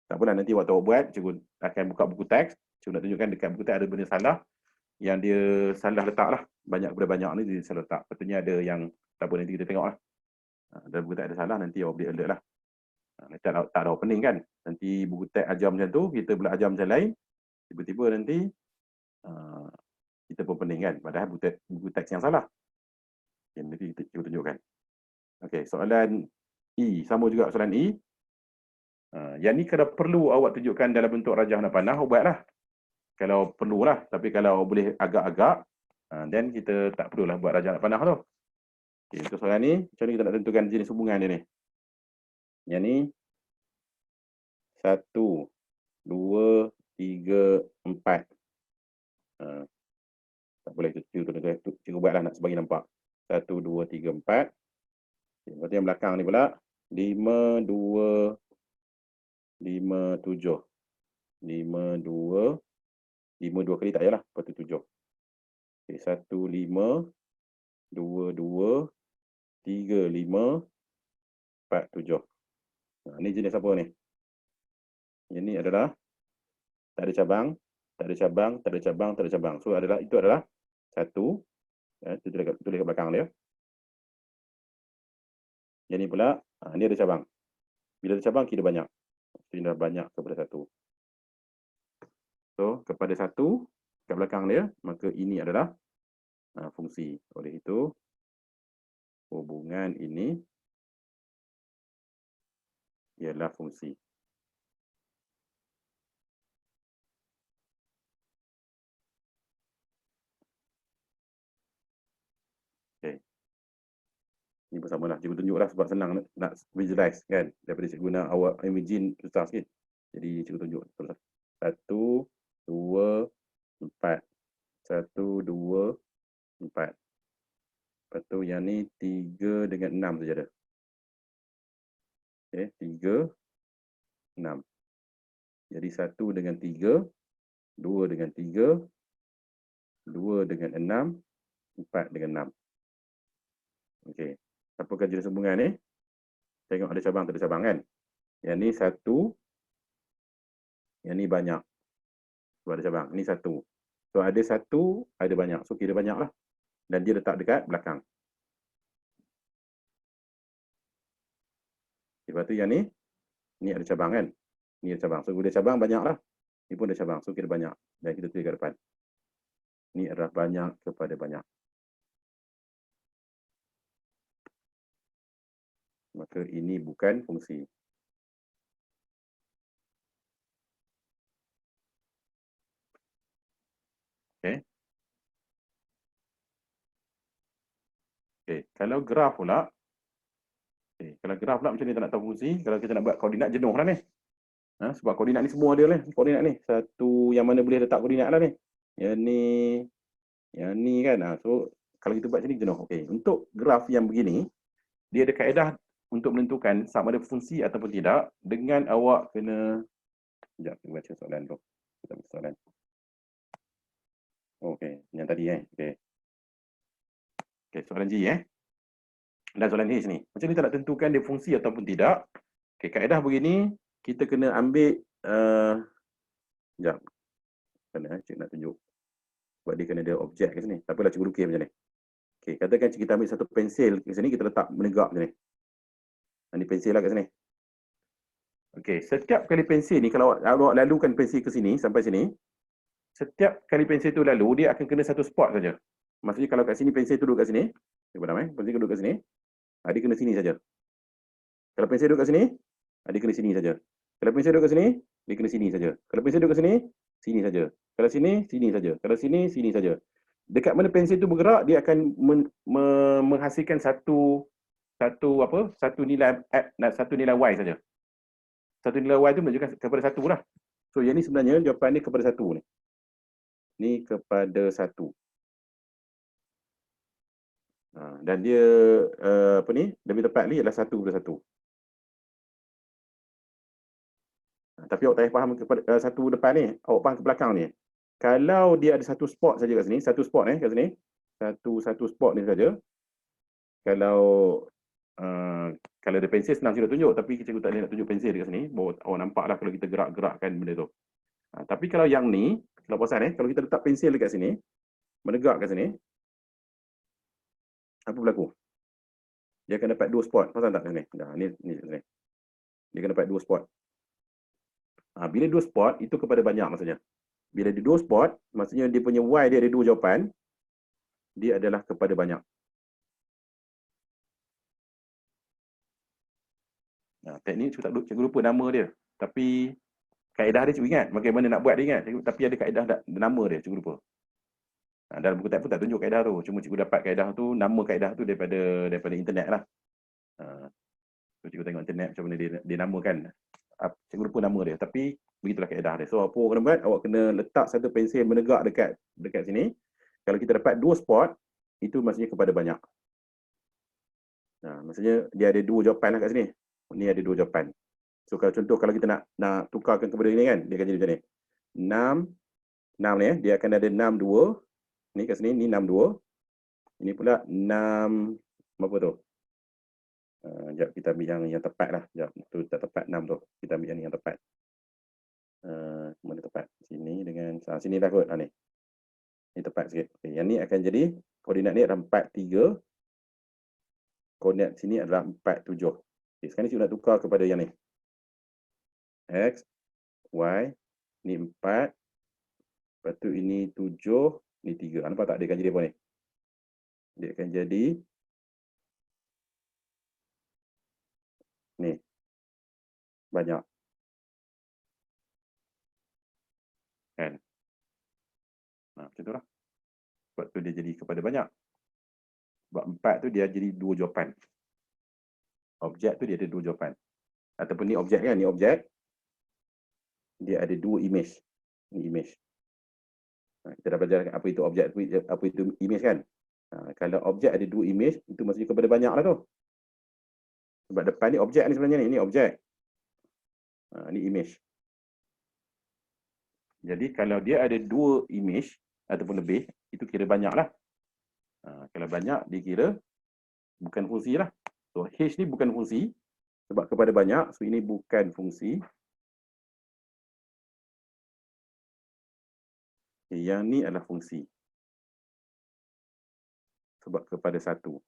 tak apalah, nanti waktu awak buat, cikgu akan buka buku teks. Cikgu nak tunjukkan dekat buku teks ada benda salah. Yang dia salah letak lah. Banyak daripada banyak ni dia salah letak. Patutnya ada yang, tak apa, nanti kita tengok lah. Dalam buku teks ada salah, nanti awak boleh alert lah. Tak ada opening kan. Nanti buku teks ajar macam tu, kita pula ajar macam lain. Tiba-tiba nanti kita pun pening kan. Padahal buku teks yang salah. Okay, nanti kita tunjukkan. Okey, soalan E. Sama juga soalan E. Yang ni kalau perlu awak tunjukkan dalam bentuk rajah anak panah, awak buatlah. Kalau perlulah. Tapi kalau boleh agak-agak, then kita tak perlulah buat rajah anak panah tu. Okay, untuk soalan ni, macam ni kita nak tentukan jenis hubungan dia ni. Yang ni 1, 2, 3, 4. Tak boleh, cikgu buatlah nak sebagi nampak. 1, 2, 3, 4. Lepas tu yang belakang ni pula 5, 2, 5, 7. 5, 2. 5, 2 kali tak payahlah. Lepas tu 7. Okay, 1, 5. 2, 2. 3, 5. 4, 7. Ni jenis apa ni? Yang ni adalah tak ada cabang, tak ada cabang, tak ada cabang, tak ada cabang. So itu adalah 1. Tulis kat belakang dia. Yang ni pula, ni ada cabang. Bila ada cabang, kira banyak. Ini dah banyak kepada 1. So, kepada 1, kat belakang dia, maka ini adalah fungsi. Oleh itu, hubungan ini ialah fungsi. Okay. Ini bersamalah. Cikgu tunjuklah sebab senang nak visualize kan. Daripada cikgu nak awak imagine susah sikit. Jadi cikgu tunjuk. 1, 2, 4. 1, 2, 4. Lepas tu yang ni 3 dengan 6 saja ada. Okay, 3, 6. Jadi 1 dengan 3, 2 dengan 3, 2 dengan 6, 4 dengan 6. Okey. Apakah jenis hubungan ni? Tengok ada cabang, tak ada cabang kan? Yang ni 1. Yang ni banyak. So ada cabang. Ni 1. So ada 1, ada banyak. So kira banyak lah. Dan dia letak dekat belakang. Lepas tu yang ni ada cabang kan? Ni ada cabang. So bila cabang banyak lah. Ni pun ada cabang. So kira banyak. Dan kita tulis kat depan. Ni adalah banyak kepada banyak. Maka ini bukan fungsi. Okay. Okay. Kalau graf pula. Okay. Kalau graf pula macam ni tak nak tahu fungsi. Kalau kita nak buat koordinat jenuh lah ni. Sebab koordinat ni semua ada lah. Koordinat ni. Satu yang mana boleh letak koordinat lah ni. Yang ni kan. So kalau kita buat macam ni jenuh. Okay. Untuk graf yang begini. Dia ada kaedah untuk menentukan sama ada fungsi ataupun tidak. Dengan awak kena. Sekejap, kita baca soalan tu. Kita baca soalan. Okay. Yang tadi Okay. Okay, soalan G dan soalan H ni. Macam ni tak nak tentukan dia fungsi ataupun tidak. Okay, kaedah begini, kita kena ambil sekejap. Cikgu nak tunjuk. Sebab dia kena ada objek kat sini. Tak apalah cikgu lukis macam ni. Okay, katakan kita ambil satu pensil kat sini, kita letak menegak macam ni. Ini pensil lah kat sini. Okey, setiap kali pensel ni kalau awak lalukan pensel ke sini sampai sini, setiap kali pensel tu lalu dia akan kena satu spot saja. Maksudnya kalau kat sini pensel tu duduk kat sini, dia padam pensel duduk kat sini, dia kena sini saja. Kalau pensel duduk kat sini, dia kena sini saja. Kalau pensel duduk kat sini, dia kena sini saja. Kalau pensel duduk kat sini, sini saja. Kalau sini, sini saja. Kalau sini, sini saja. Dekat mana pensel tu bergerak, dia akan menghasilkan satu nilai satu nilai y saja. Satu nilai y tu menunjukkan kepada satu lah. So yang ni sebenarnya jawapan ni kepada satu ni. Ni kepada satu. Dan dia apa ni? Lebih tepat ni adalah satu kepada satu. Tapi awak tak payah faham kepada satu depan ni, awak faham ke belakang ni. Kalau dia ada satu spot saja kat sini, satu spot kat sini, satu spot ni saja. Kalau kalau ada pensel senang kita tunjuk, tapi cikgu tak boleh nak tunjuk pensel dekat sini. Awak nampaklah kalau kita gerak-gerakkan benda tu. Tapi kalau yang ni, kalau perasan kalau kita letak pensel dekat sini, menegak kat sini, apa berlaku? Dia akan dapat dua spot. Perasan tak kat sini? Ni sini. Dia akan dapat dua spot. Bila dua spot, itu kepada banyak maksudnya. Bila dia dua spot, maksudnya dia punya Y dia ada dua jawapan, dia adalah kepada banyak. Teknik cikgu lupa nama dia. Tapi kaedah dia cikgu ingat. Bagaimana nak buat dia ingat. Tapi ada kaedah nama dia, cikgu lupa. Dalam buku teks pun tak tunjuk kaedah tu. Cuma cikgu dapat kaedah tu, nama kaedah tu daripada internet lah. So, cikgu tengok internet macam mana dia namakan. Cikgu lupa nama dia. Tapi begitulah kaedah dia. So apa awak kena buat? Awak kena letak satu pensel menegak dekat sini. Kalau kita dapat dua spot, itu maksudnya kepada banyak. Maksudnya dia ada dua jawapan lah kat sini. Ni ada dua jawapan. So kalau contoh kalau kita nak tukarkan kepada ini kan, dia akan jadi macam ni. 6 ni dia akan ada 6 2. Ni kat sini ni 6 2. Ini pula 6 apa tu? Jap kita ambil yang tepat lah. Jap tu tak tepat 6 tu. Kita ambil yang tepat. Mana tepat? Sini dengan sini dah kot. Ni. Ni tepat sikit. Okay, yang ni akan jadi koordinat ni adalah 4 3. Koordinat sini adalah 4 7. Okay, sekarang ni kita nak tukar kepada yang ni. X, Y, ni 4. Lepas tu ini 7, ni 3. Nampak tak dia akan jadi apa ni? Dia akan jadi ni. Banyak. Kan? Macam tu lah. Sebab tu dia jadi kepada banyak. Sebab 4 tu dia jadi dua jawapan. Objek tu dia ada dua jawapan. Ataupun ni objek kan? Ni objek. Dia ada dua image. Ni image. Kita dah belajar apa itu objek, apa itu image kan? Kalau objek ada dua image, itu maksudnya kepada banyak lah tu. Sebab depan ni objek ni sebenarnya ni objek. Ni image. Jadi kalau dia ada dua image ataupun lebih, itu kira banyak lah. Kalau banyak, dia kira bukan fungsi lah. So H ni bukan fungsi. Sebab kepada banyak, so ini bukan fungsi. Yang ni adalah fungsi. Sebab kepada satu.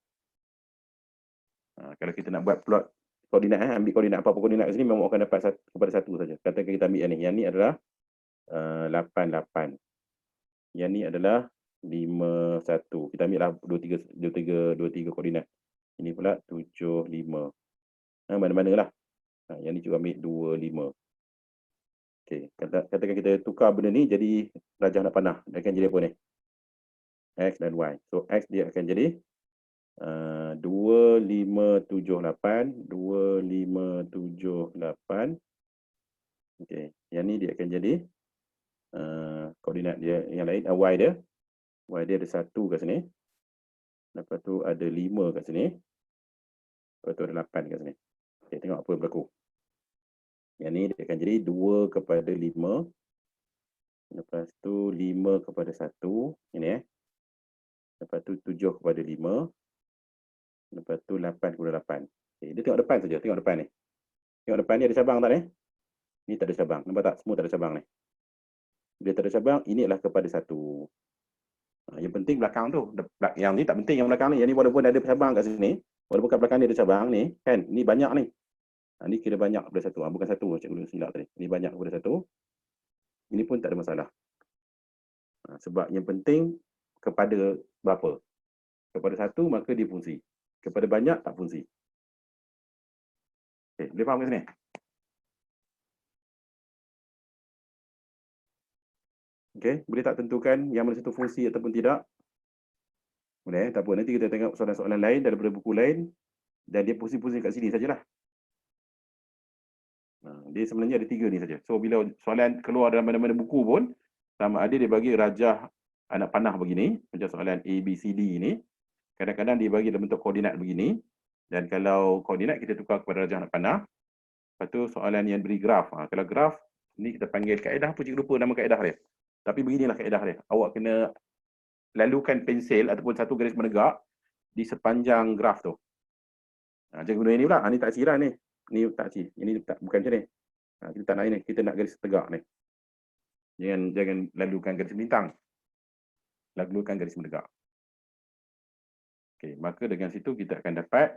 Kalau kita nak buat plot koordinat, ambil koordinat apa-apa koordinat kat sini, memang akan dapat kepada satu saja. Katakan kita ambil yang ni. Yang ni adalah 8 8. Yang ni adalah 5 1. Kita ambil lah 23 koordinat. Ini pula 7 5. Mana-mana lah. Yang ni juga ambil 2 5. Okey, katakan kita tukar benda ni jadi rajah anak panah. Dia akan jadi apa ni? X dan Y. So X dia akan jadi 2 5 7 8. 2 5 7 8. Okey, yang ni dia akan jadi koordinat dia yang lain. Y dia ada 1 kat sini. Lepas tu ada 5 kat sini. Lepas tu ada 8 kat sini. Okey, tengok apa yang berlaku. Yang ni dia akan jadi 2 kepada 5. Lepas tu 5 kepada 1. Ini Lepas tu 7 kepada 5. Lepas tu 8 kepada 8. Okay, dia tengok depan saja. Tengok depan ni. Tengok depan ni ada cabang tak ni? Ni tak ada cabang. Nampak tak? Semua tak ada cabang ni. Dia tak ada cabang, ini adalah kepada 1. Yang penting belakang tu. Yang ni tak penting yang belakang ni. Yang ni walaupun ada cabang kat sini. Walaupun kat belakang ni ada cabang ni. Kan? Ni banyak ni. Ini kira banyak daripada satu. Bukan satu, cikgu silap tadi. Ini banyak daripada satu. Ini pun tak ada masalah. Sebab yang penting kepada berapa. Kepada satu, maka dia fungsi. Kepada banyak, tak fungsi. Okay, boleh faham ke sini? Okay, boleh tak tentukan yang mana satu fungsi ataupun tidak? Boleh, tak apa. Nanti kita tengok soalan-soalan lain daripada buku lain dan dia pusing-pusing kat sini sajalah. Dia sebenarnya ada 3 ni saja. So, bila soalan keluar dalam mana-mana buku pun, sama ada dia bagi rajah anak panah begini, macam soalan A, B, C, D ni, kadang-kadang dia bagi dalam bentuk koordinat begini, dan kalau koordinat kita tukar kepada rajah anak panah. Lepas tu soalan yang beri graf. Kalau graf, ni kita panggil kaedah apa, cikgu lupa nama kaedah dia. Tapi beginilah kaedah dia. Awak kena lalukan pensil ataupun satu garis menegak di sepanjang graf tu. Jangan guna ini pula. Ni tak sirah ni. Ni tak si. Ini tak, bukan macam ni. Kita tak nak ini. Kita nak garis tegak ni. Jangan lalukan garis bintang. Lalukan garis menegak. Okey, maka dengan situ kita akan dapat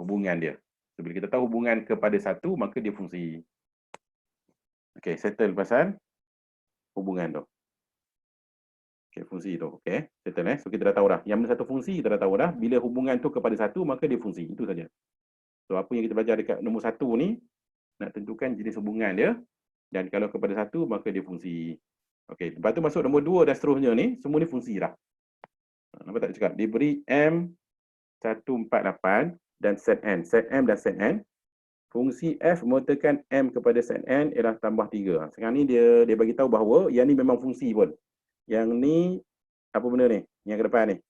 hubungan dia. So, bila kita tahu hubungan kepada satu, maka dia fungsi. Okey, settle pasal hubungan tu. Okey, fungsi tu. Okey, settle So, kita dah tahu dah. Yang mana satu fungsi, kita dah tahu dah. Bila hubungan tu kepada satu, maka dia fungsi. Itu saja. So, apa yang kita belajar dekat nombor 1 ni, nak tentukan jenis hubungan dia. Dan kalau kepada satu, maka dia fungsi. Okey, lepas tu masuk nombor 2 dan seterusnya ni, semua ni fungsi dah. Nampak tak cakap? Diberi M148 dan set N. Set M dan set N. Fungsi F menyatakan M kepada set N ialah tambah 3. Sekarang ni dia bagi tahu bahawa yang ni memang fungsi pun. Yang ni, apa benda ni? Yang ke depan ni.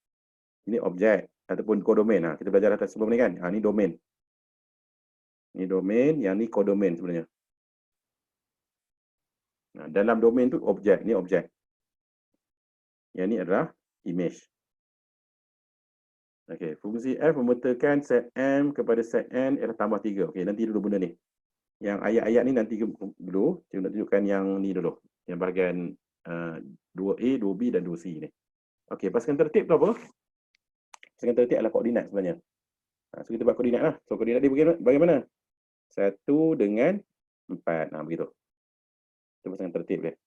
Ini objek ataupun kodomain. Kita belajar atas sebelum ni kan? Ni domain. Ni domain, yang ni kodomain sebenarnya. Dalam domain tu objek. Ni objek. Yang ni adalah image. Okey, fungsi F memetakan set M kepada set N ialah tambah 3. Okey, nanti dulu benda ni. Yang ayat-ayat ni nanti dulu. Saya nak tunjukkan yang ni dulu. Yang bahagian 2A, 2B dan 2C ni. Okey, pasukan tertib tu apa? Pasukan tertib adalah koordinat sebenarnya. So, kita buat koordinat lah. So, koordinat dia bagaimana? 1 dengan 4. Begitu. Itu pasukan tertib dia.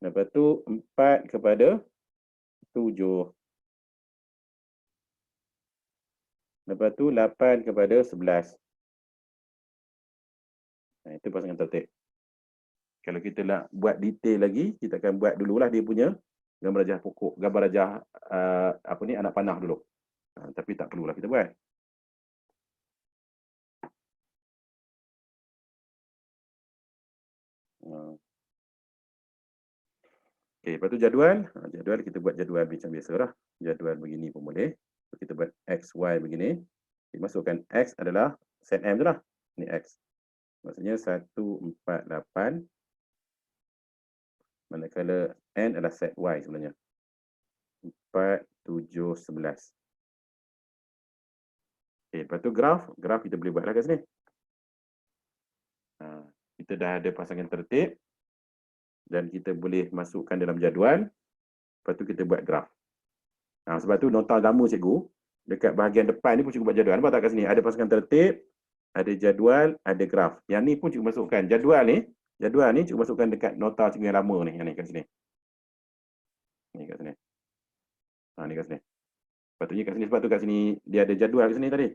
Lepas tu 4 kepada 7. Lepas tu 8 kepada 11. Itu pasangan tertib. Kalau kita nak buat detail lagi, kita akan buat dululah dia punya gambar rajah pokok, gambar rajah anak panah dulu. Tapi tak perlulah kita buat. Okey, lepas tu jadual. Jadual kita buat jadual macam biasalah. Jadual begini pun boleh. Kita buat X, Y begini. Dimasukkan X adalah set M tu lah. Ini X. Maksudnya 148. Manakala N adalah set Y sebenarnya. 4, 7, 11. Okay, lepas tu graf. Graf kita boleh buatlah kat sini. Kita dah ada pasangan tertib. Dan kita boleh masukkan dalam jadual. Lepas tu kita buat graf. Sebab tu nota agama cikgu. Dekat bahagian depan ni pun cikgu buat jadual. Nampak tak kat sini? Ada pasangan tertib. Ada jadual. Ada graf. Yang ni pun cikgu masukkan. Jadual ni cikgu masukkan dekat nota cikgu yang lama ni. Yang ni kat sini. Ni kat sini. Ni kat sini. Patutnya kat sini sebab tu kat sini dia ada jadual kat sini tadi.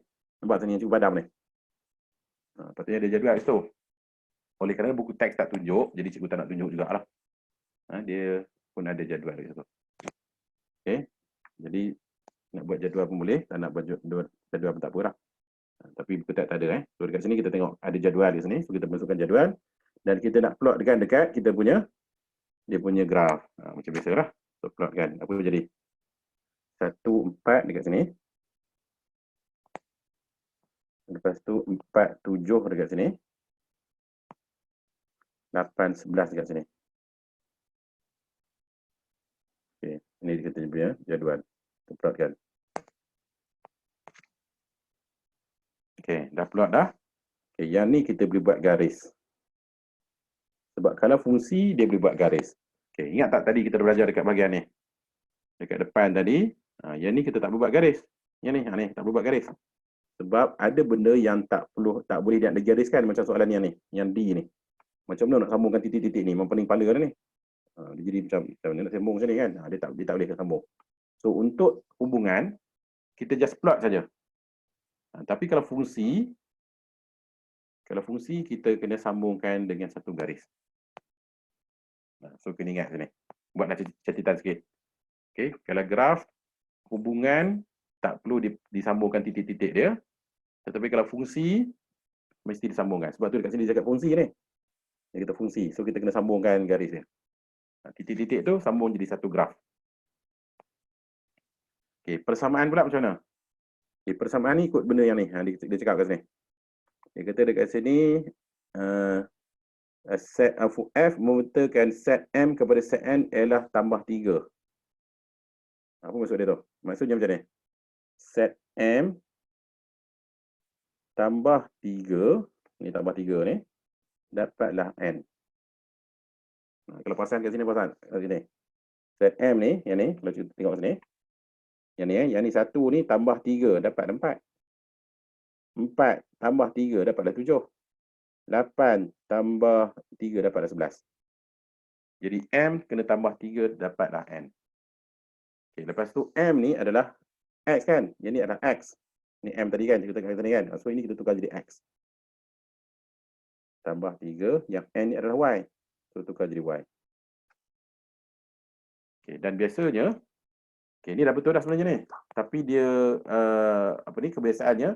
Nampak sini yang cikgu padam ni. Patutnya ada jadual kat situ. Oleh kerana buku teks tak tunjuk, jadi cikgu tak nak tunjuk jugalah. Dia pun ada jadual kat situ. Okey. Jadi nak buat jadual pun boleh, tak nak buat jadual pun tak apa lah. Tapi buku teks tak ada. So dekat sini kita tengok ada jadual di sini. So kita masukkan jadual. Dan kita nak plot dekat kita punya dia punya graf. Macam biasa lah. So plot kan. Apa jadi? 1, 4 dekat sini. Lepas tu 4, 7 dekat sini. 8, 11 dekat sini. Okey, ini kita punya jadual. Kita plotkan. Okey, dah plot dah. Okey, yang ni kita boleh buat garis. Sebab kalau fungsi dia boleh buat garis. Okey, ingat tak tadi kita dah belajar dekat bahagian ni. Dekat depan tadi, yang ni kita tak boleh buat garis. Yang ni, tak boleh buat garis. Sebab ada benda yang tak boleh nak digariskan macam soalan yang ni, yang D ni. Macam mana nak sambungkan titik-titik ni? Memang pening kepala ni. Dia jadi macam mana nak sambung macam ni kan? Dia tak boleh sambung. So untuk hubungan, kita just plot saja. Tapi kalau fungsi kita kena sambungkan dengan satu garis. So kena ingat sini. Buatlah catatan sikit. Okay, kalau graf hubungan tak perlu disambungkan titik-titik dia. Tetapi kalau fungsi mesti disambungkan. Sebab tu dekat sini dia cakap fungsi ni. Dia kata fungsi. So kita kena sambungkan garis dia. Titik-titik tu sambung jadi satu graf. Okay, persamaan pula macam mana? Okay, persamaan ni ikut benda yang ni. Dia cakap kat sini. Dia kata dekat sini set F memutakan set M kepada set N ialah tambah 3. Apa maksud dia tu? Maksudnya macam ni. Set M tambah 3, ni tambah 3 ni, dapatlah N. Kalau perasan kat sini, perasan kat sini. Set M ni, yang ni, kalau kita tengok sini. Yang ni 1 ni tambah 3, dapat 4. 4 tambah 3, dapatlah 7. 8 tambah 3, dapatlah 11. Jadi M kena tambah 3, dapatlah N. Okay, lepas tu M ni adalah X kan? Yang ni adalah X. Ni M tadi kan? Kita tengok tadi kan? So ini kita tukar jadi X. Tambah 3, yang N ni adalah Y. So tukar jadi Y. Okay, dan biasanya, okay, ni dah betul dah sebenarnya ni. Tapi dia, kebiasaannya,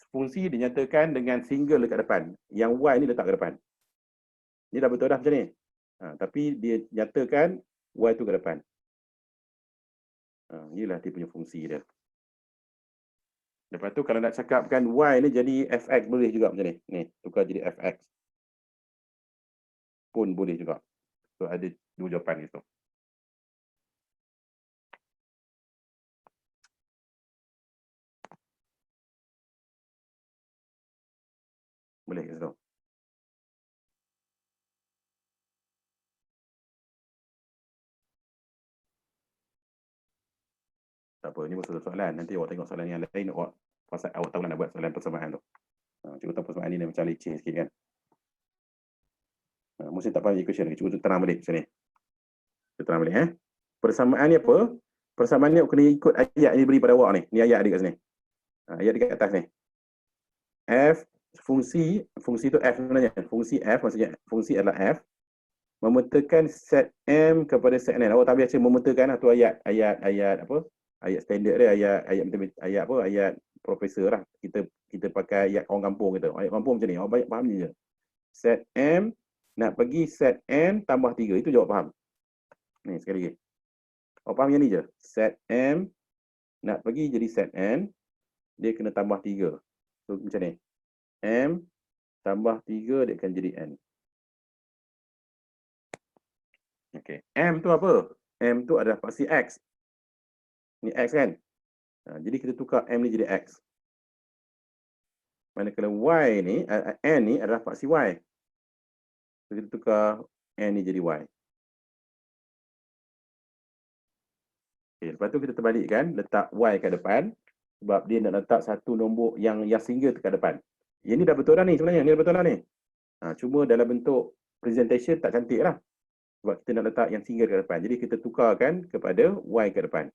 fungsi dinyatakan dengan single dekat depan. Yang Y ni letak ke depan. Ni dah betul dah macam ni. Tapi dia nyatakan Y tu ke depan. Inilah dia punya fungsi dia. Lepas tu kalau nak cakapkan Y ni jadi fx boleh juga macam ni. Ni, tukar jadi fx. Pun boleh juga. So ada dua jawapan itu. Boleh ke situ? Tak apa, ni maksud soalan. Nanti awak tengok soalan yang lain, awak tahu nak buat soalan persamaan tu. Cikgu tahu persamaan ni macam leceh sikit kan. Mesti tak faham equation. Cikgu terang balik macam ni. Kita terang balik. Persamaan ni apa? Persamaan ni kena ikut ayat ni beri pada awak ni. Ni ayat dia kat sini. Ayat dekat atas ni. F, fungsi tu F sebenarnya. Fungsi F, maksudnya fungsi adalah F. Memetakan set M kepada set N. Awak tak biasa memetakan tu ayat apa? Ayat standard dia, ayat apa? Ayat profesor lah. Kita pakai ayat orang kampung kita. Ayat kampung macam ni. Awak banyak faham je. Set M nak pergi set N tambah 3. Itu jawab faham. Ni sekali lagi. Awak faham yang ni je. Set M nak pergi jadi set N, dia kena tambah 3. So macam ni. M tambah 3 dia akan jadi N. Okay. M tu apa? M tu adalah paksi X. Ni X kan? Jadi kita tukar M ni jadi X. Manakala Y ni, N ni adalah paksi Y. So kita tukar N ni jadi Y. Okay, lepas tu kita terbalikkan, letak Y kat depan. Sebab dia nak letak satu nombor yang single kat depan. Yang ni dah betul dah ni sebenarnya. Ni dah betul dah ni. Cuma dalam bentuk presentation tak cantik lah. Sebab kita nak letak yang single kat depan. Jadi kita tukarkan kepada Y kat depan.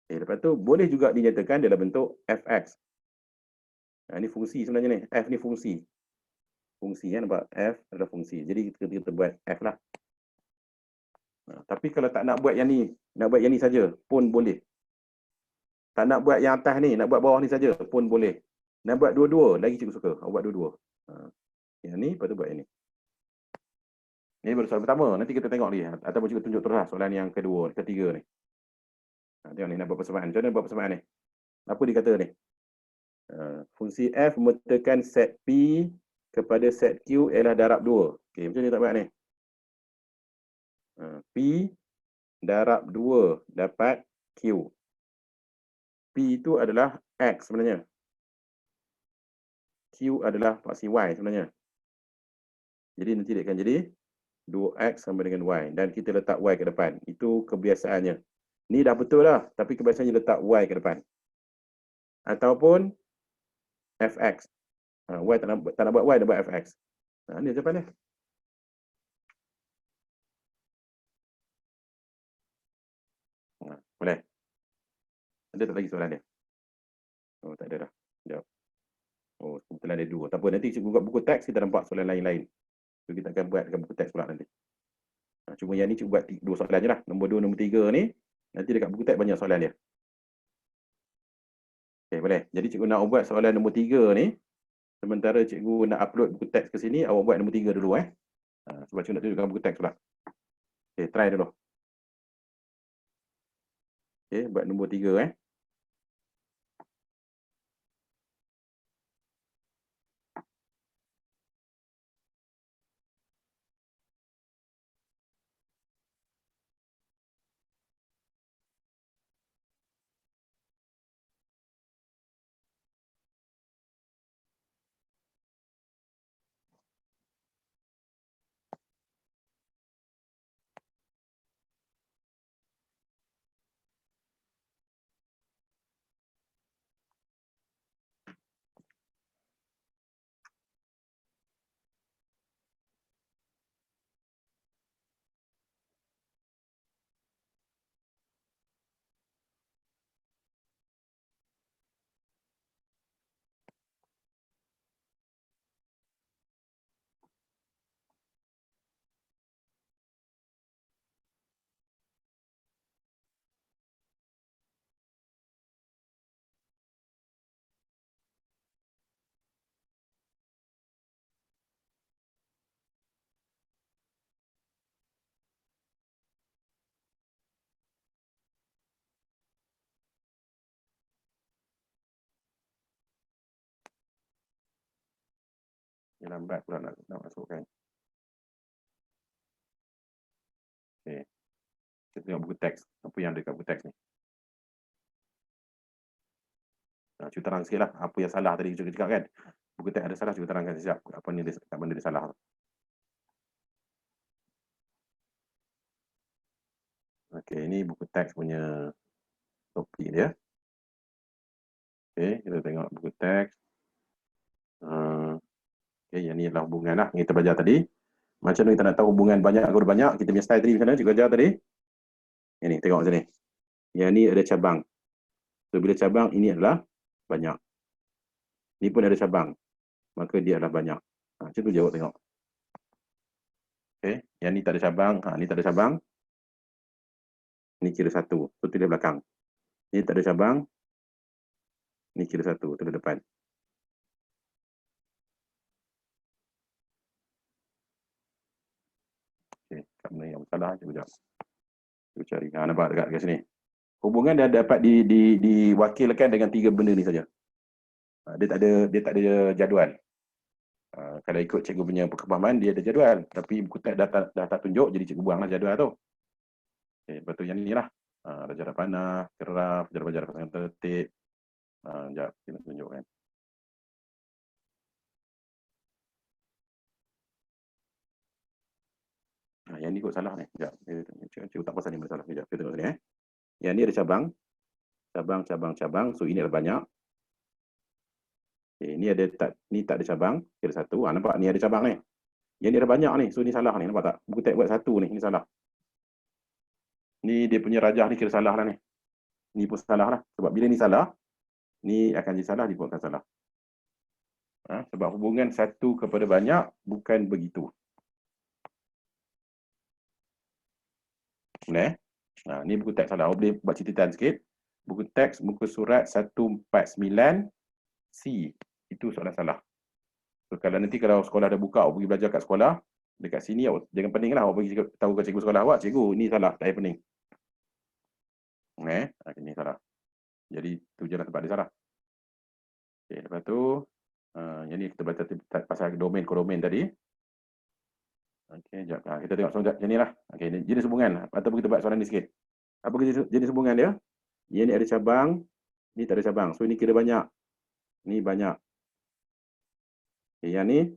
Lepas tu boleh juga dinyatakan dalam bentuk fx. Ini fungsi sebenarnya ni. F ni fungsi. Fungsi kan, nampak? F adalah fungsi. Jadi kita buat F lah. Tapi kalau tak nak buat yang ni, nak buat yang ni saja pun boleh. Tak nak buat yang atas ni, nak buat bawah ni saja pun boleh. Nak buat dua-dua, lagi cikgu suka. Awak buat dua-dua. Yang ni, lepas tu buat yang ni. Ini baru soalan pertama. Nanti kita tengok ni. Ataupun cikgu tunjuk terus soalan yang kedua, ketiga ni. Tengok ni, nak buat persamaan. Macam mana buat persamaan ni? Apa dia kata ni? Fungsi F memetakan set P kepada set Q ialah darab 2. Okay, macam ni tak buat ni? P darab 2 dapat Q. P itu adalah X sebenarnya. Q adalah paksi Y sebenarnya. Jadi nanti dia akan jadi 2X sama dengan Y. Dan kita letak Y ke depan. Itu kebiasaannya. Ni dah betul lah, tapi kebiasaannya letak Y ke depan. Ataupun fx. Y tak nak buat Y, nak buat fx. Ni jawapan dia. Boleh? Ada tak lagi soalan dia? Oh, tak ada dah. Jawab. Oh, kebetulan ada dua. Tak apa, nanti cikgu buat buku teks, kita nampak soalan lain-lain. So, kita akan buat dekat buku teks pula nanti. Cuma yang ni cikgu buat dua soalan je lah. Nombor 2, nombor 3 ni, nanti dekat buku teks banyak soalan dia. Okay, boleh. Jadi cikgu nak buat soalan nombor 3 ni, sementara cikgu nak upload buku teks ke sini, awak buat nombor 3 dulu. Sebab cikgu nak tunjukkan buku teks pula. Okay, try dulu. Okay, buat nombor 3. Dia lambat pula nak masukkan. Okay. Kita tengok buku teks. Apa yang ada kat buku teks ni. Cuba terang sikit lah. Apa yang salah tadi cikgu cakap kan. Buku teks ada salah, cuba terangkan sekejap. Apa ni dia, kat mana dia salah. Okay, ini buku teks punya topik dia. Okay, kita tengok buku teks. Okay, yang ni adalah hubungan lah yang kita belajar tadi. Macam mana kita nak tahu hubungan banyak atau banyak? Kita punya style tadi macam mana cikgu ajar tadi? Ini, tengok sini. Yang ni ada cabang. So, bila cabang, ini adalah banyak. Ni pun ada cabang. Maka dia adalah banyak. Macam tu jawab tengok. Okay, yang ni tak ada cabang. Ni tak ada cabang. Ni kira satu. So, tu dia belakang. Ni tak ada cabang. Ni kira satu. Tu dia depan. Okay, kat mana yang salah? Cuba cari. Nampak dekat sini. Hubungan dia dapat diwakilkan dengan 3 benda ni saja. Dia tak ada jadual. Kalau ikut cikgu punya perkembangan, dia ada jadual. Tapi buku teks dah tak tunjuk, jadi cikgu buanglah jadual tu. Okay, lepas tu yang ni lah. Raja panah, keraf, jarak pasangan tertib. Sekejap, kita nak tunjukkan. Yang ni kot salah ni. Sekejap, cikgu tak pasal ni masalah. Sekejap, kita tengok sini. Yang ni ada cabang. Cabang. So, ini adalah banyak. Okay, ni tak ada cabang. Kira satu. Nampak ni ada cabang ni. Yang ni ada banyak ni. So, ni salah ni. Nampak tak? Buku teks buat satu ni. Ni salah. Ni dia punya rajah ni kira salah lah ni. Ni pun salah lah. Sebab bila ni salah, ni akan jadi salah, dia pun akan salah. Sebab hubungan satu kepada banyak bukan begitu. Boleh? Ni buku teks salah. Boleh buat catatan sikit. Buku teks muka surat 149C. Itu soalan salah. So, nanti kalau sekolah dah buka, awak pergi belajar kat sekolah, dekat sini awak jangan pening lah. Awak pergi tahu ke cikgu sekolah awak, cikgu ni salah, tak payah pening. Ini salah. Jadi tu je lah tempat dia salah. Okay, lepas tu yang ni kita baca pasal domain kodomain tadi. Okey, jap. Kita tengok soalan yang ni lah. Okey, jenis hubungan. Ataupun kita buat soalan ni sikit. Apa jenis hubungan dia? Yang ni ada cabang, ni tak ada cabang. So ini kira banyak. Ni banyak. Okay, yang ni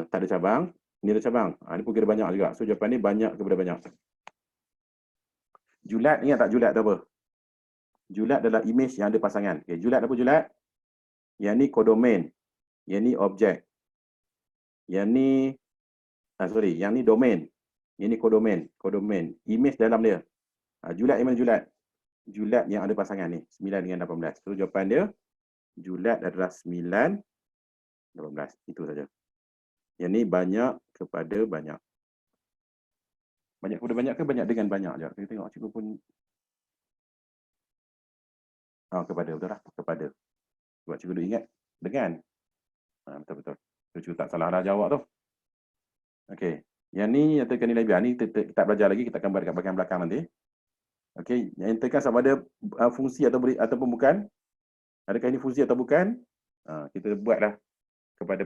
tak ada cabang, ni ada cabang. Ni pun kira banyak juga. So jawapan ni banyak kepada banyak. Julat, ingat tak julat tu apa? Julat adalah image yang ada pasangan. Okay, julat apa julat? Yang ni kodomain. Yang ni objek. Yang ni, yang ni domain. Yang ni kodomain. Kodomain. Image dalam dia. Julat yang mana julat? Julat yang ada pasangan ni. 9 dengan 18. So jawapan dia, julat adalah 9, 18. Itu saja. Yang ni banyak kepada banyak. Banyak kepada banyak ke banyak dengan banyak je? Kita tengok cikgu pun. Kepada, betul lah. Kepada. Sebab cikgu duk ingat dengan. Betul-betul. Cikgu tak salah dah jawab tu. Okey. Yang ni yang tekan nilai biar ni kita belajar lagi, kita akan buat dekat bahagian belakang nanti. Okey, yang tekan sama ada fungsi ataupun bukan. Adakah ini fungsi atau bukan? Kita buatlah kepada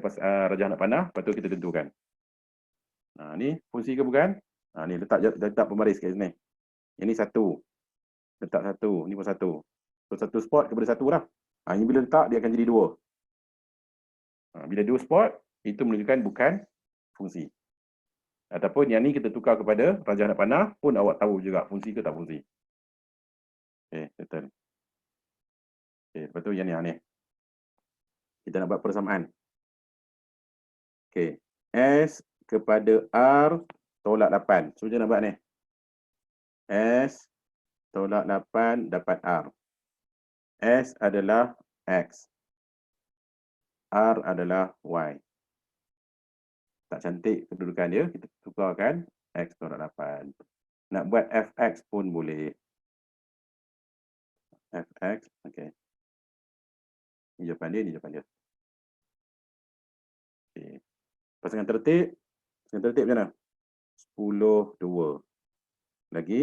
rajah anak panah, lepas tu kita tentukan. Ni fungsi ke bukan? Ni letak pembaris kat sini. Yang ni 1. Letak 1, ni pun 1. So 1 spot kepada 1 lah. Ini bila letak dia akan jadi 2. Bila 2 spot, itu menunjukkan bukan fungsi. Ataupun yang ni kita tukar kepada rajah anak panah pun awak tahu juga fungsi ke tak fungsi. Okey, betul. Okey, lepas tu yang ni. Kita nak buat persamaan. Okey. S kepada R tolak 8. So, macam nak buat ni? S tolak 8 dapat R. S adalah X. R adalah Y. Tak cantik kedudukan dia, kita tukarkan X tolak 8. Nak buat Fx pun boleh. Fx, okey. Ini jawapan dia, ini jawapan dia. Okey. Pasangan tertib macam mana? 10, 2. Lagi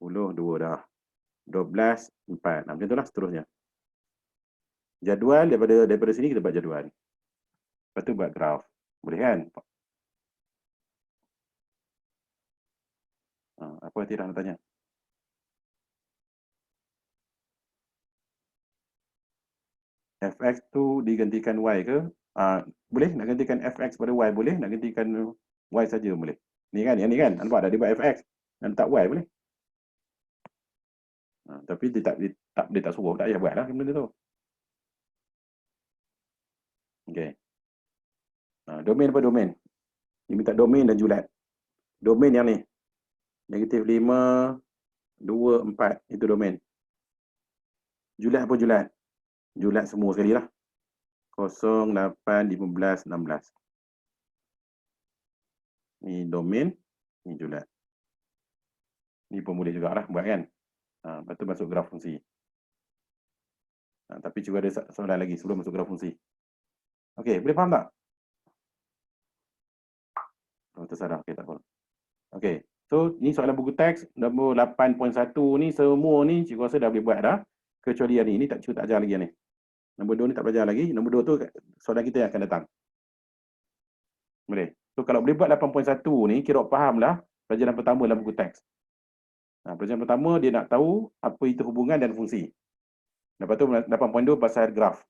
10, 2 dah. 12, 4. Macam itulah seterusnya. Jadual daripada sini kita buat jadual. Lepas tu buat graf. Boleh kan? Apa Tira nak tanya? Fx tu digantikan Y ke? Boleh nak gantikan Fx pada Y boleh, nak gantikan Y saja boleh. Ni kan, yang ni kan. Nampak tak dia buat Fx dan tak Y boleh. Tapi dia tak suruh, tak payah buat lah benda tu. Okey. Domain apa domain? Dia minta domain dan julat. Domain yang ni. -5, 2, 4. Itu domain. Julat apa julat? Julat semua sekali lah. 0, 8, 15, 16. Ni domain, ni julat. Ni pun boleh juga lah buat kan. Lepas tu masuk graf fungsi. Tapi juga ada soalan lagi sebelum masuk graf fungsi. Okey, boleh faham tak? Tersalah, okey tak apa. Okey, so ni soalan buku teks nombor 8.1 ni semua ni cikgu rasa dah boleh buat dah. Kecuali yang ni cikgu tak ajar lagi yang ni. Nombor 2 ni tak belajar lagi. Nombor 2 tu soalan kita yang akan datang. Boleh. So kalau boleh buat 8.1 ni kira fahamlah pelajaran pertama dalam buku teks. Pelajaran pertama dia nak tahu apa itu hubungan dan fungsi. Lepas tu 8.2 pasal graf.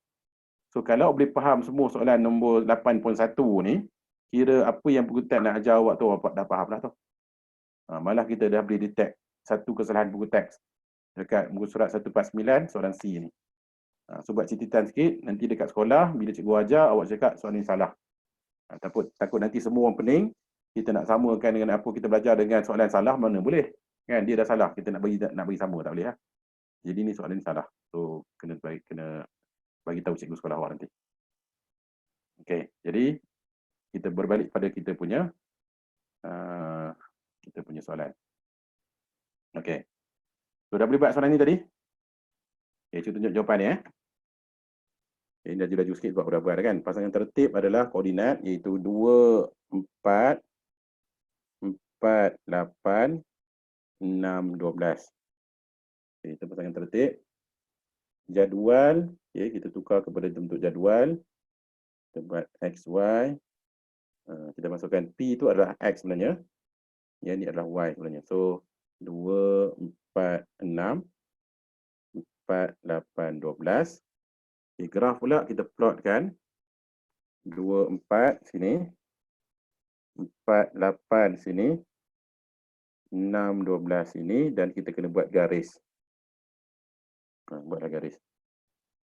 So kalau boleh faham semua soalan nombor 8.1 ni, kira apa yang buku teks nak ajar awak tu awak dah faham dah tu. Malah kita dah boleh detect satu kesalahan buku teks dekat muka surat 149 soalan C ni. So buat catatan sikit, nanti dekat sekolah bila cikgu ajar awak cakap soalan ni salah. Takut nanti semua orang pening, kita nak samakan dengan apa kita belajar dengan soalan salah, mana boleh. Kan dia dah salah, kita nak bagi sama tak boleh lah. Jadi ni soalan ni salah. So kena bagi tahu cikgu sekolah awak nanti. Okey, jadi kita berbalik pada kita punya soalan. Okey. So dah boleh buat soalan ni tadi? Okey, cuba tunjuk jawapan ni Ini dah laju sikit sebab dah buat kan. Pasangan tertib adalah koordinat iaitu 2, 4, 4, 8, 6, 12. Okay, itu pasangan tertib. Jadual, okay, kita tukar kepada bentuk jadual. Kita buat X, Y. Kita masukkan P itu adalah X sebenarnya. Yang ini adalah Y sebenarnya. So, 2, 4, 6, 4, 8, 12. Okay, graf pula kita plotkan 2, 4 sini, 4, 8 sini, 6, 12 ini dan kita kena buat garis. Buatlah garis.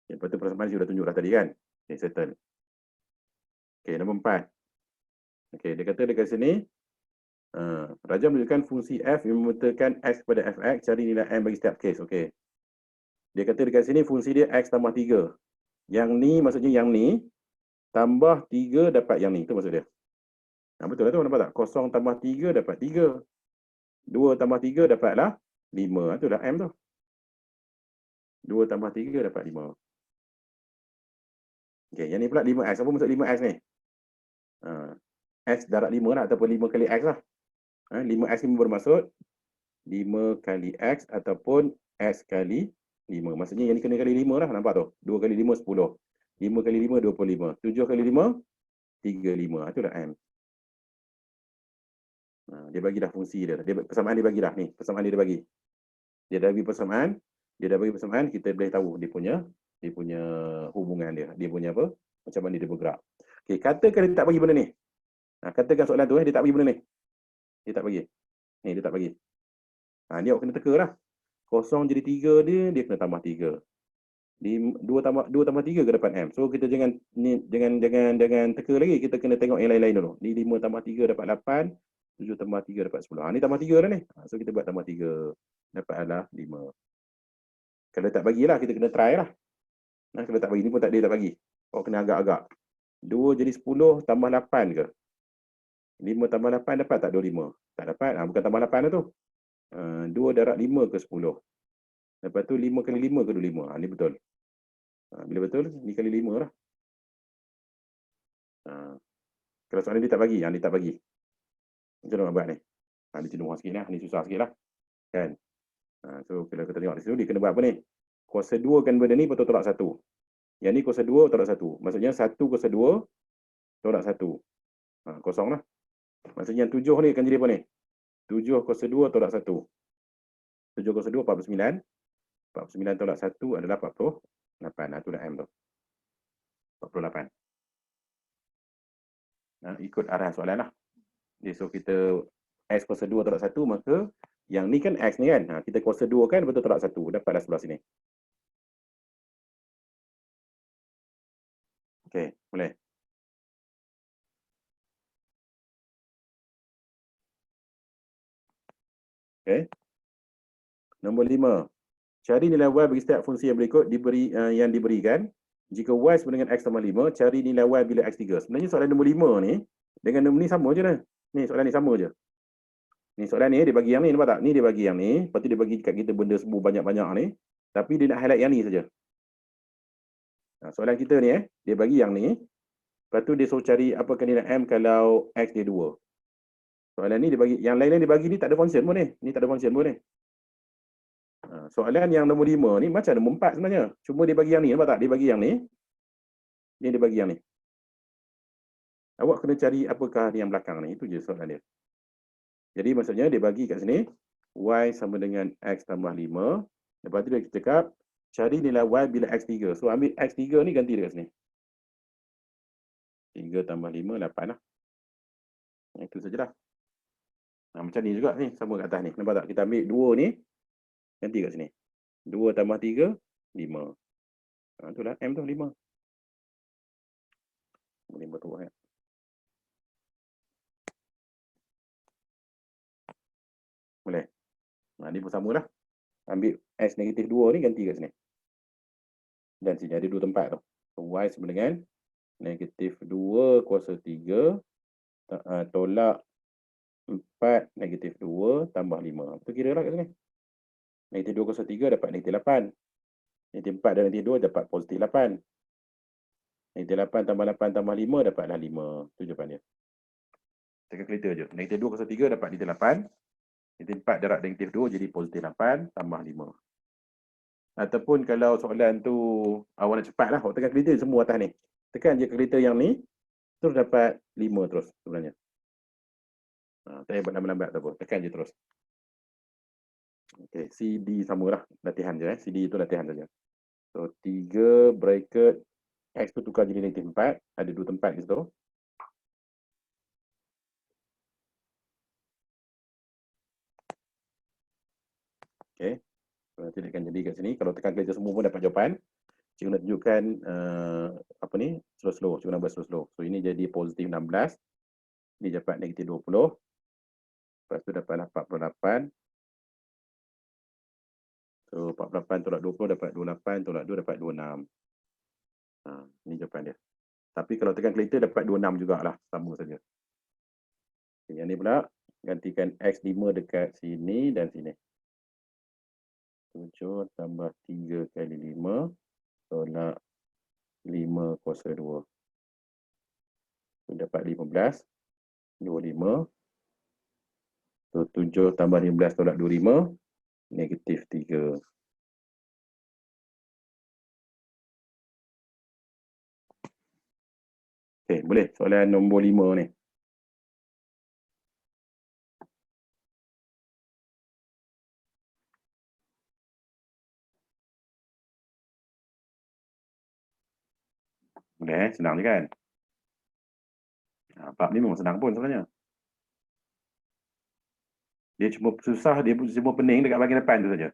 Okay, lepas tu persamaan sudah tunjuk dah tadi kan. Okay, settle. Okay, nombor 4. Okay, dia kata dekat sini, Raja menunjukkan fungsi f yang memetakan x kepada fx, cari nilai m bagi setiap kes. Okay. Dia kata dekat sini fungsi dia x tambah 3. Yang ni maksudnya yang ni, tambah 3 dapat yang ni. Itu maksud dia. Betul lah tu, nampak tak? 0 tambah 3 dapat 3. 2 tambah 3 dapatlah 5. Itulah m tu. 2 tambah 3 dapat 5. Okay, yang ni pula 5x. Apa maksud 5x ni? X darab 5 lah, ataupun 5 kali x lah. 5x ni bermaksud 5 kali x ataupun x kali 5. Maksudnya yang ni kena kali 5 lah, nampak tu? 2 kali 5, 10. 5 kali 5, 25. 7 kali 5, 35. Itulah m. Dia bagi dah fungsi dia. Persamaan dia bagi dah. Ni, persamaan dia bagi. Dia dah bagi persamaan. Dia dah bagi persamaan, kita boleh tahu dia punya hubungan dia. Dia punya apa? Macam mana dia bergerak. Okey, katakan dia tak bagi benda ni. Katakan soalan tu, dia tak bagi benda ni. Dia tak bagi. Ni, dia tak bagi. Ni awak kena teka lah. 0 jadi 3 dia kena tambah 3. 2 tambah 3 ke dapat M. So kita jangan teka lagi, kita kena tengok yang lain-lain dulu. Ni 5 tambah 3 dapat 8, 7 tambah 3 dapat 10. Ni tambah 3 dah ni. So kita buat tambah 3, dapat adalah 5. Kalau tak bagilah, kita kena try lah. Kalau tak bagi, ni pun dia tak bagi. Awak kena agak-agak. 2 jadi 10 tambah 8 ke? 5 tambah 8 dapat tak 25? Tak dapat. Bukan tambah 8 lah tu. 2 darab 5 ke 10. Lepas tu 5 kali 5 ke 25. Ni betul. Bila betul, ni kali 5 lah. Kalau soalan dia tak bagi, dia tak bagi. Macam mana nak buat ni? Dia cenderung sikit lah. Ni susah sikit lah. Kan? So, kalau kita tengok di situ, dia kena buat apa ni? Kuasa 2 kan benda ni betul tolak 1. Yang ni kuasa 2 tolak 1. Maksudnya 1 kuasa 2 tolak 1. Kosong lah. Maksudnya yang 7 ni akan jadi apa ni? 7 kuasa 2 tolak 1. 7 kuasa 2, 49. 49 tolak 1 adalah 48. Itu dah M tu. 48. Ikut arah soalan lah. So kita X kuasa 2 tolak 1, maka yang ni kan X ni kan. Kita kuasa 2 kan, betul tolak 1. Dapatlah sebelah sini. Okey, boleh. Okey. Nombor 5. Cari nilai Y bagi setiap fungsi yang berikut yang diberikan. Jika Y sama dengan X tambah 5, cari nilai Y bila X3. Sebenarnya soalan nombor 5 ni, dengan nombor ni sama je dah. Ni soalan ni sama je. Ni soalan ni, dia bagi yang ni, nampak tak? Ni dia bagi yang ni, lepas tu dia bagi kat kita benda sebut banyak-banyak ni. Tapi dia nak highlight yang ni saja. Soalan kita ni, dia bagi yang ni. Lepas tu dia suruh cari apakah nilai M kalau X dia 2. Soalan ni dia bagi, yang lain-lain dia bagi ni tak ada function pun ni. Ni tak ada function pun ni. Soalan yang nombor 5 ni macam nombor 4 sebenarnya. Cuma dia bagi yang ni, nampak tak? Dia bagi yang ni. Dia bagi yang ni. Awak kena cari apakah yang belakang ni. Itu je soalan dia. Jadi maksudnya dia bagi kat sini, Y sama dengan X tambah 5. Lepas tu dia cakap, cari nilai Y bila X3. So ambil X3 ni ganti dekat sini. 3 tambah 5, 8 lah. Itu sajalah. Macam ni juga ni, sama kat atas ni. Nampak tak? Kita ambil 2 ni, ganti kat sini. 2 tambah 3, 5. Itulah M tu, 5. 5 tu kan. Boleh. Ni pun sama lah. Ambil X negatif 2 ni, ganti kat sini. Dan sini ada 2 tempat tu. Y sama dengan negatif 2 kuasa 3 tolak 4 negatif 2 tambah 5. Itu kira lah kat sini. Negatif 2 kuasa 3 dapat negatif 8. Negatif 4 dan negatif 2 dapat positif 8. Negatif 8 tambah 8 tambah 5 dapatlah 5. Itu jawapan dia. Tekan kereta je. Negatif 2 kuasa 3 dapat negatif 8. Negatif 4 darab negatif 2 jadi positif 8 tambah 5. Ataupun kalau soalan tu awak nak cepat lah, awak tekan kereta semua atas ni. Tekan je kereta yang ni, terus dapat 5 terus sebenarnya. Tak payah buat lambat-lambat tak apa. Tekan je terus. Okay, CD samalah. Latihan je. CD tu latihan saja. So, 3 bracket X tu tukar jadi negatif 4. Ada 2 tempat di situ. Okey. Nanti dia akan jadi kat sini. Kalau tekan kerja semua pun dapat jawapan. Cikgu nak tunjukkan apa ni, slow-slow. Cikgu nak buat slow-slow. So ini jadi positif 16. Ni dapat negatif 20. Lepas tu dapat 48. So 48 tolak 20 dapat 28, tolak 2 dapat 26. Ni jawapan dia. Tapi kalau tekan kereta dapat 26 jugalah, sama saja. Okay, yang ni pula gantikan X5 dekat sini dan sini. 7 tambah 3 kali 5 tolak 5 kuasa 2. So, dapat 15. 25. So 7 tambah 15 tolak 25. Negatif 3. Okay, boleh. Soalan nombor 5 ni. Boleh, senang je kan? Bab ni memang senang pun sebenarnya. Dia cuma susah, dia cuma pening dekat bahagian depan tu saja.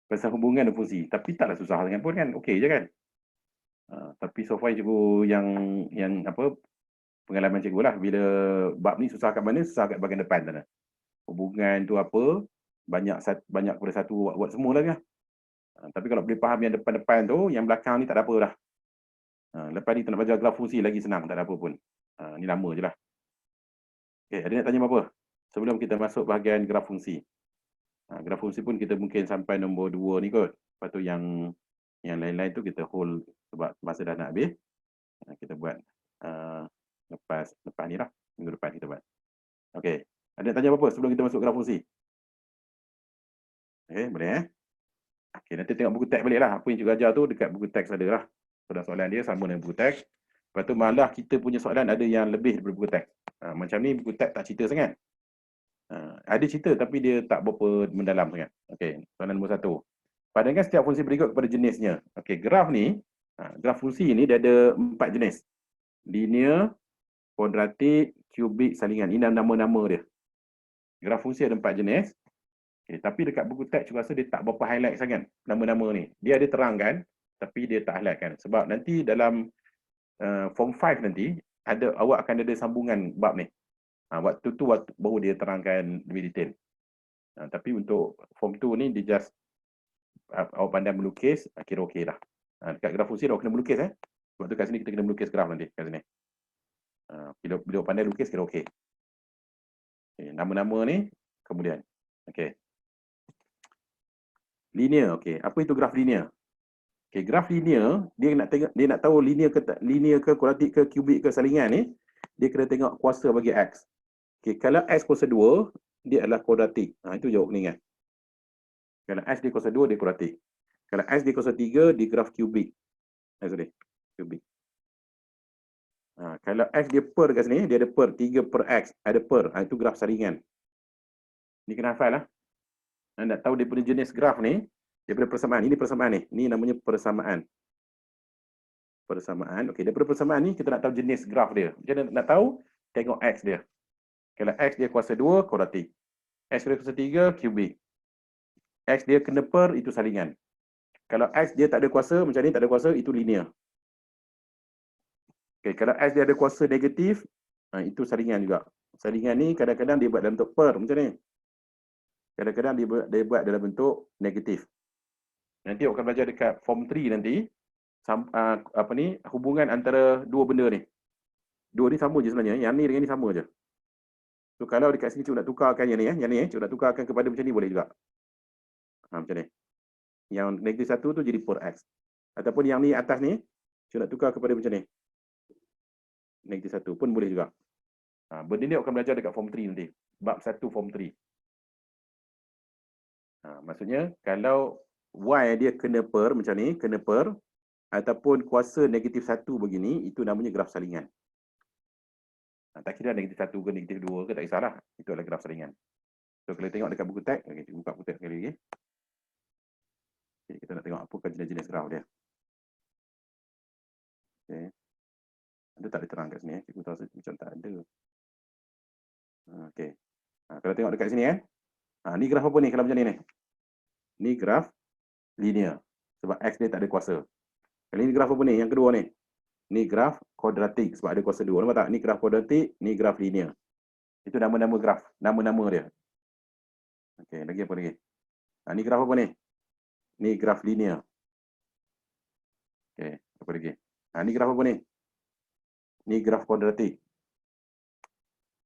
Pasal hubungan dan fungsi. Tapi taklah susah sangat pun kan. Okey je kan? Tapi so far cikgu yang apa, pengalaman cikgu lah. Bila bab ni susah kat mana? Susah kat bahagian depan sana. Hubungan tu apa? Banyak pada satu buat semua lah kan. Tapi kalau boleh faham yang depan-depan tu, yang belakang ni tak ada apa dah. Lepas ni tak nak belajar graf fungsi lagi senang. Tak ada apa pun. Ni lama je lah. Okay, ada nak tanya apa-apa? Sebelum kita masuk bahagian graf fungsi. Graf fungsi pun kita mungkin sampai nombor 2 ni kot. Lepas tu yang lain-lain tu kita hold sebab masa dah nak habis. Kita buat lepas ni lah. Minggu depan kita buat. Okey. Ada nak tanya apa-apa sebelum kita masuk graf fungsi? Okey, boleh Okey, nanti tengok buku teks balik lah. Apa yang cikgu ajar tu dekat buku teks ada lah. Soalan dia sama dengan buku teks. Lepas tu malah kita punya soalan ada yang lebih daripada buku teks. Macam ni buku teks tak cerita sangat. Ada cerita tapi dia tak berapa mendalam sangat. Okey, soalan nombor 1. Padankan setiap fungsi berikut kepada jenisnya. Okey, graf ni, graf fungsi ni dia ada 4 jenis. Linear, kuadratik, kubik, salingan. Ini nama-nama dia. Graf fungsi ada 4 jenis. Okay, tapi dekat buku teks saya rasa dia tak berapa highlight sangat nama-nama ni. Dia ada terangkan tapi dia tak highlight kan. Sebab nanti dalam form 5 nanti awak akan ada sambungan bab ni. Waktu tu baru dia terangkan lebih detail. Tapi untuk form 2 ni dia just awak pandai melukis, kira okey dah. Dekat graf fungsi awak kena melukis Sebab tu kat sini kita kena melukis graf nanti kat sini. Bila pandai lukis kira okey. Okay, nama-nama ni kemudian. Okey. Linear, okey. Apa itu graf linear? Okey, graf linear, dia nak tahu linear ke kuadratik ke kubik ke salingan ni, dia kena tengok kuasa bagi x. Okey, kalau x kuasa 2, dia adalah kuadratik. Itu jawab ni kan. Kalau x dia kuasa 2, dia kuadratik. Kalau x dia kuasa 3, dia graf kubik. Kubik. Kalau x dia per kat sini, dia ada per 3 per x, ada per. Itu graf salingan. Ni kena hafal lah. Nak tahu dia punya jenis graf ni, daripada persamaan. Ini persamaan ni. Ni namanya persamaan. Persamaan. Okey, daripada persamaan ni kita nak tahu jenis graf dia. Jadi nak tahu, tengok x dia. Kalau x dia kuasa 2, kuadratik. X dia kuasa 3, kubik. X dia kena per, itu salingan. Kalau x dia tak ada kuasa, macam ni tak ada kuasa, itu linear. Okey, kalau x dia ada kuasa negatif, itu salingan juga. Salingan ni kadang-kadang dia buat dalam bentuk per, macam ni. Kadang-kadang dia buat dalam bentuk negatif. Nanti awak akan belajar dekat form 3 nanti, hubungan antara dua benda ni. Dua ni sama je sebenarnya, yang ni dengan ni sama je. So kalau dekat sini cikgu nak tukarkan yang ni cikgu nak tukarkan kepada macam ni boleh juga. Macam ni. Yang negatif 1 tu jadi per x. Ataupun yang ni atas ni, cikgu nak tukar kepada macam ni. Negatif 1 pun boleh juga. Benda ni akan belajar dekat form 3 nanti. Bab 1 form 3. Maksudnya kalau y dia kena per macam ni, kena per, ataupun kuasa negatif 1 begini, itu namanya graf salingan. Tak kira negatif 1 ke negatif 2 ke, tak kisahlah. Itu adalah graf salingan. So kalau tengok dekat buku teks, kita buka buku teks sekali lagi. Okay, kita nak tengok apa jenis-jenis graf dia. Okay. Ada tak diterang kat sini? Cikgu tahu macam tak ada. Okay. Kalau tengok dekat sini ni graf apa ni kalau macam ni? Ni graf linear. Sebab X dia tak ada kuasa. Kali ni graf apa ni? Yang kedua ni. Ni graf kuadratik sebab ada kuasa 2. Nampak tak? Ni graf kuadratik, ni graf linear. Itu nama-nama graf. Nama-nama dia. Okey, lagi apa lagi? Ni graf apa ni? Ni graf linear. Okey, apa lagi? Ni graf apa ni? Ni graf kuadratik.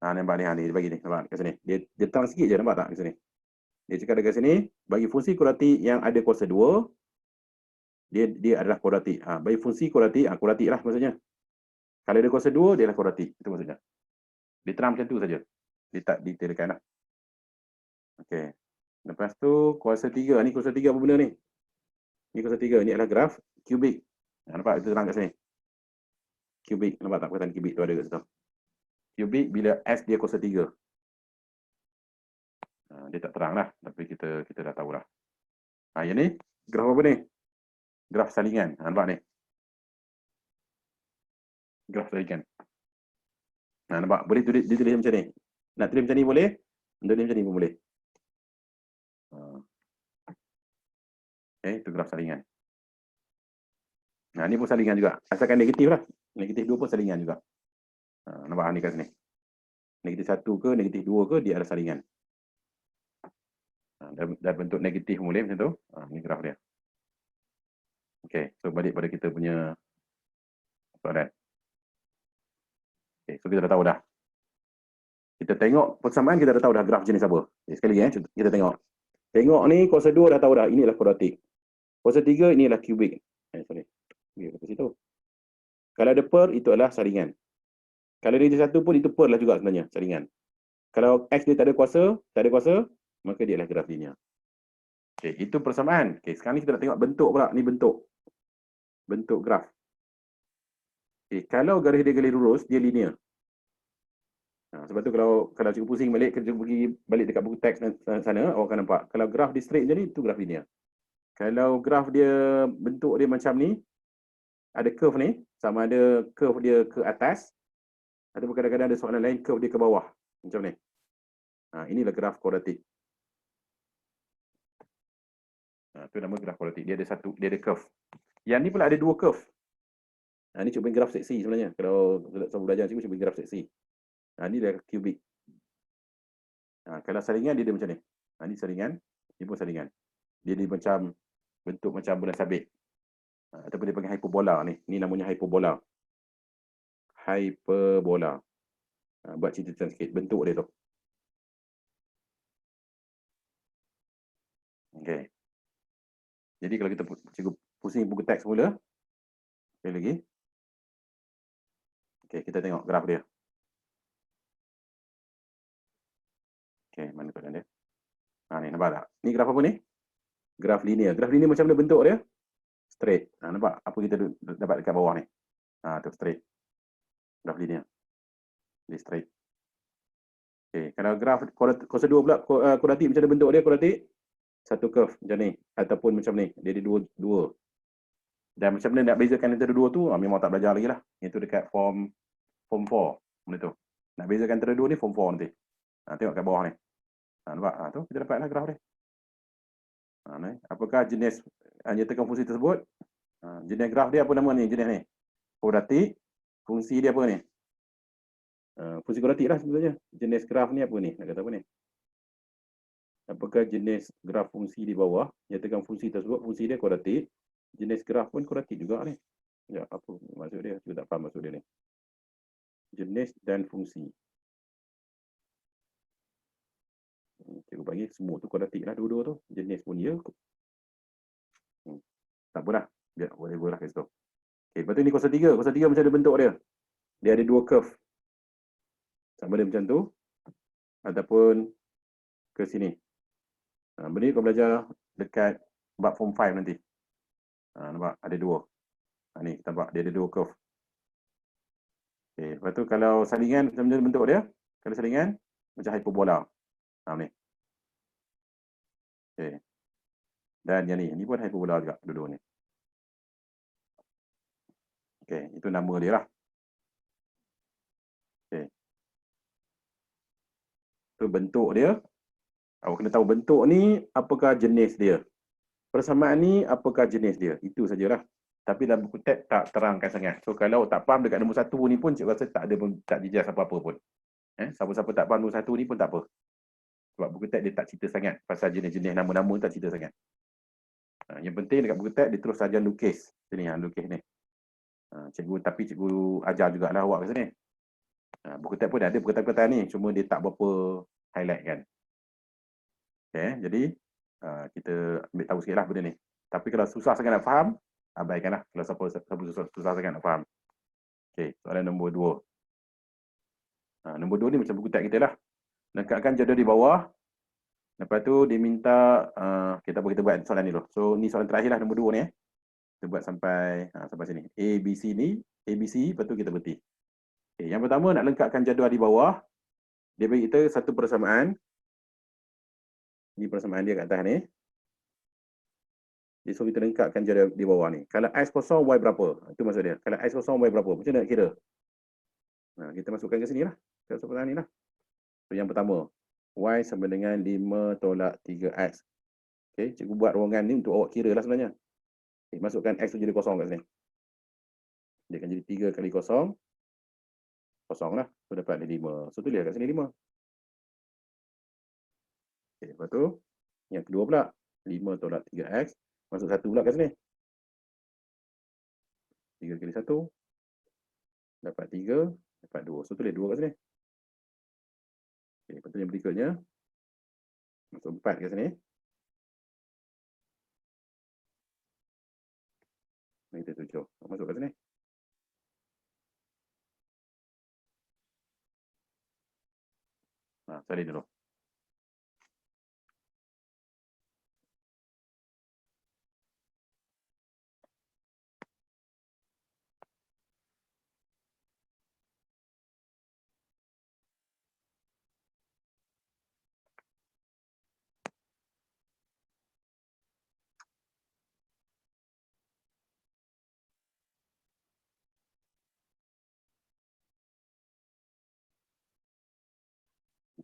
Nampak ni, dia bagi ni. Nampak kat sini. Dia terang sikit je, nampak tak kat sini? Dia cakap dekat sini, bagi fungsi kuadratik yang ada kuasa 2, dia adalah kuadratik. Bagi fungsi kuadratik, kuadratik lah maksudnya. Kalau ada kuasa 2, dia adalah kuadratik. Itu maksudnya. Dia terang macam tu saja. Dia tak detailkan lah. Okey. Lepas tu, kuasa 3. Ni kuasa 3 apa benda ni? Ni kuasa 3. Ni adalah graf kubik. Nampak? Itu terang kat sini. Kubik. Nampak tak? Perkataan kubik tu ada kat situ. Kubik bila S dia kuasa 3. Dia tak terang lah. Tapi kita dah tahu lah. Yang ni, graf apa ni? Graf salingan. Nampak ni? Graf salingan. Nampak? Boleh ditulis macam ni. Nak tulis macam ni boleh. Untuk tulis macam ni pun boleh. Itu graf salingan. Ni pun salingan juga. Asalkan negatif lah. Negatif 2 pun salingan juga. Nampak ni kat sini. Negatif 1 ke, negatif 2 ke, dia ada salingan. Dan bentuk negatif boleh macam tu. Ni graf dia. Okey, so balik pada kita punya soalan. Okey, so kita dah tahu dah. Kita tengok persamaan, kita dah tahu dah graf jenis apa. Sekali lagi kita tengok. Tengok ni, kuasa 2 dah tahu dah. Inilah kuadratik. Kuasa 3, inilah kubik. Sorry. Kat situ. Kalau ada per, itu adalah salingan. Kalau negatif 1 pun, itu per lah juga sebenarnya, salingan. Kalau X dia tak ada kuasa, maka dia adalah graf linear. Okey, itu persamaan. Okey, sekarang ni kita nak tengok bentuk pula. Ni bentuk. Bentuk graf. Okey, kalau garis dia garis lurus, dia linear. Sebab tu kalau cikgu pusing balik, kita pergi balik dekat buku teks sana, awak akan nampak. Kalau graf dia straight macam ni, itu graf linear. Kalau graf dia, bentuk dia macam ni, ada curve ni, sama ada curve dia ke atas, ataupun kadang-kadang ada soalan lain, curve dia ke bawah. Macam ni. Inilah graf kuadratik. Itu nama graf kuadratik. Dia ada curve. Yang ni pula ada 2 curve. Ni cuba graf seksi sebenarnya. Kalau sama belajar cikgu, cuba graf seksi. Ni dia kubik. Kalau salingan, dia macam ni. Ni salingan. Ni pun salingan. Dia macam bentuk macam bulan sabit. Ataupun dia panggil hyperbola ni. Ni namanya hyperbola. Hyperbola. Buat cerita sikit. Bentuk dia tu. Okey. Jadi kalau kita cikgu pusing buku teks semula. Sekali lagi. Okey, kita tengok graf dia. Okey, mana keadaan dia? Ni nampak tak? Ni graf apa ni? Graf linear. Graf linear macam mana bentuk dia? Straight. Nampak apa kita dapat dekat bawah ni? Tu straight. Graf linear. Dia straight. Okey, kalau graf kuasa 2 pula kuadratik macam mana bentuk dia? Kuadratik satu curve macam ni ataupun macam ni. Dia ada dua. Dan macam mana nak bezakan antara dua tu? Memang tak belajar lagi lah. Itu dekat form 4 benda tu. Nak bezakan antara dua ni form 4 nanti. Tengok kat bawah ni. Nampak? Tu kita dapatlah graf dia. Apakah jenis nyatakan fungsi tersebut? Jenis graf dia apa nama ni? Jenis ni. Kuadratik. Fungsi dia apa ni? Fungsi kuadratik lah sebenarnya. Jenis graf ni apa ni? Nak kata apa ni? Apakah jenis graf fungsi di bawah? Nyatakan fungsi tersebut. Fungsi dia kuadratik. Jenis graf pun kuadratik juga ni. Ya, apa maksud dia? Kita tak faham maksud dia ni. Jenis dan fungsi. Cikgu bagi semua tu kuadratik lah dua-dua tu. Jenis pun ya. Tak apalah. Biar boleh lah kat situ. Okay, lepas tu ni kuasa 3. Kuasa 3 macam ada bentuk dia. Dia ada 2 curve. Sama ada macam tu. Ataupun ke sini. Benda ni kau belajar dekat bab form 5 nanti. Nampak? Ada 2. Ni kita nampak. Dia ada 2 curve. Okay, lepas tu kalau salingan macam mana bentuk dia? Kalau salingan macam hyperbola. Ni. Okay. Dan yang ni pun hyperbola juga dua-dua ni. Okay, itu nama dia lah. Okay. Itu bentuk dia. Awak kena tahu bentuk ni apakah jenis dia. persamaan ni apakah jenis dia? Itu sajalah. Tapi dalam buku teks tak terangkan sangat. So kalau tak faham dekat nombor 1 ni pun, cikgu rasa tak ada tak dijelas apa-apa pun. Siapa-siapa tak faham nombor 1 ni pun tak apa. Sebab buku teks dia tak cerita sangat pasal jenis-jenis nama-nama, tak cerita sangat. Yang penting dekat buku teks dia terus saja lukis. Sini lukis ni. Cikgu ajar jugalah awak kat sini. Buku teks pun ada perkataan-perkataan ni, cuma dia tak berapa highlight kan. Okay, jadi kita ambil tahu sikit lah benda ni. Tapi kalau susah sangat nak faham, abaikanlah kalau siapa susah sangat nak faham. Okay, soalan nombor 2. Nombor 2 ni macam buku teks kita lah. Lengkapkan jadual di bawah. Lepas tu dia minta kita buat soalan ni dulu. So ni soalan terakhir lah, nombor 2 ni. Kita buat sampai sini. A, B, C ni, A, B, C, lepas tu kita berhenti. Okay, yang pertama nak lengkapkan jadual di bawah. Dia bagi kita satu persamaan. Ini persamaan dia kat atas ni. Dia suruh kita lengkapkan jadual di bawah ni. Kalau X kosong, Y berapa? Itu maksud dia. Kalau X kosong, Y berapa? Macam mana nak kira? Kita masukkan ke sini lah. Ke persamaan ni lah. So, yang pertama. Y sama dengan 5 tolak 3X. Okay, cikgu buat ruangan ni untuk awak kira lah sebenarnya. Okay, masukkan X tu jadi kosong kat sini. Dia akan jadi 3 kali kosong. Kosong lah. So, dapat ni 5. So, tulis kat sini 5. Okay, lepas tu, yang kedua pula. 5 tolak 3X. Masuk 1 pula kat sini. 3 kali 1. Dapat 3. Dapat 2. So, tulis 2 kat sini. Okay, lepas tu yang berikutnya. Masuk 4 kat sini. Ini 7. Masuk kat sini. Salin dulu.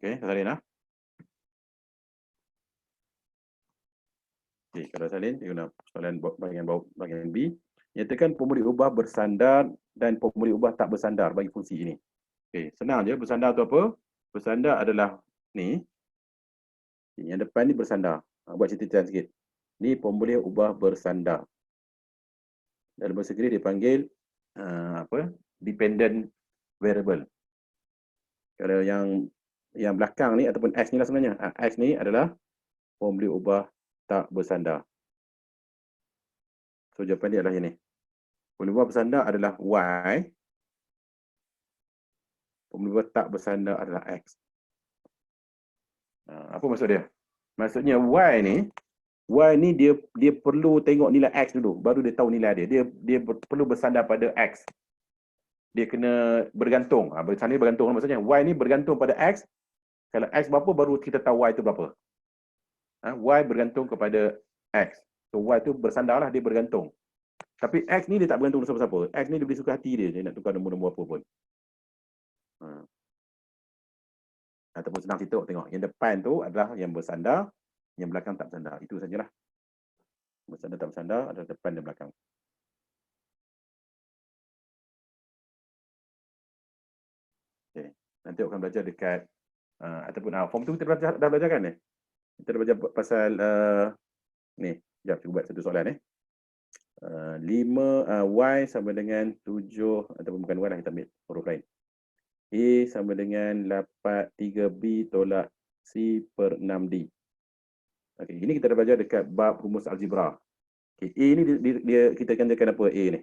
Okey, salin lah. Okey, kalau salin, dia guna soalan bahagian B. Nyatakan formula ubah bersandar dan formula ubah tak bersandar bagi fungsi ini. Okey, senang je. Bersandar tu apa? Bersandar adalah ni. Yang depan ni bersandar. Buat cerita sikit. Ni formula ubah bersandar. Dalam bahasa Inggeris dipanggil dependent variable. Kalau yang belakang ni ataupun X ni lah sebenarnya. X ni adalah formula ubah tak bersandar. So jawapan dia adalah yang ni. Formula ubah bersandar adalah Y. Formula ubah tak bersandar adalah X. Apa maksud dia? Maksudnya Y ni dia perlu tengok nilai X dulu, baru dia tahu nilai dia. Dia perlu bersandar pada X. Dia kena bergantung. Bersandar bergantung maksudnya Y ni bergantung pada X. Kalau X berapa baru kita tahu Y itu berapa. Y bergantung kepada X. So Y tu bersandar lah, dia bergantung. Tapi X ni dia tak bergantung siapa-siapa. X ni dia boleh suka hati dia nak tukar nombor-nombor apa pun. Ataupun senang kita tengok. Yang depan tu adalah yang bersandar, yang belakang tak bersandar. Itu sajalah. Bersandar tak bersandar adalah depan dan belakang. Okay. Nanti akan belajar dekat ataupun form tu kita dah belajar kan ni? Kita dah belajar pasal ni. Sekejap, cuba buat satu soalan 5 Y sama dengan 7 ataupun bukan Y lah, kita ambil huruf lain. A sama dengan 3B tolak C per 6D. Okay, ini kita dah belajar dekat bab rumus algebra. Okay, A ni dia kita gandakan apa A ni?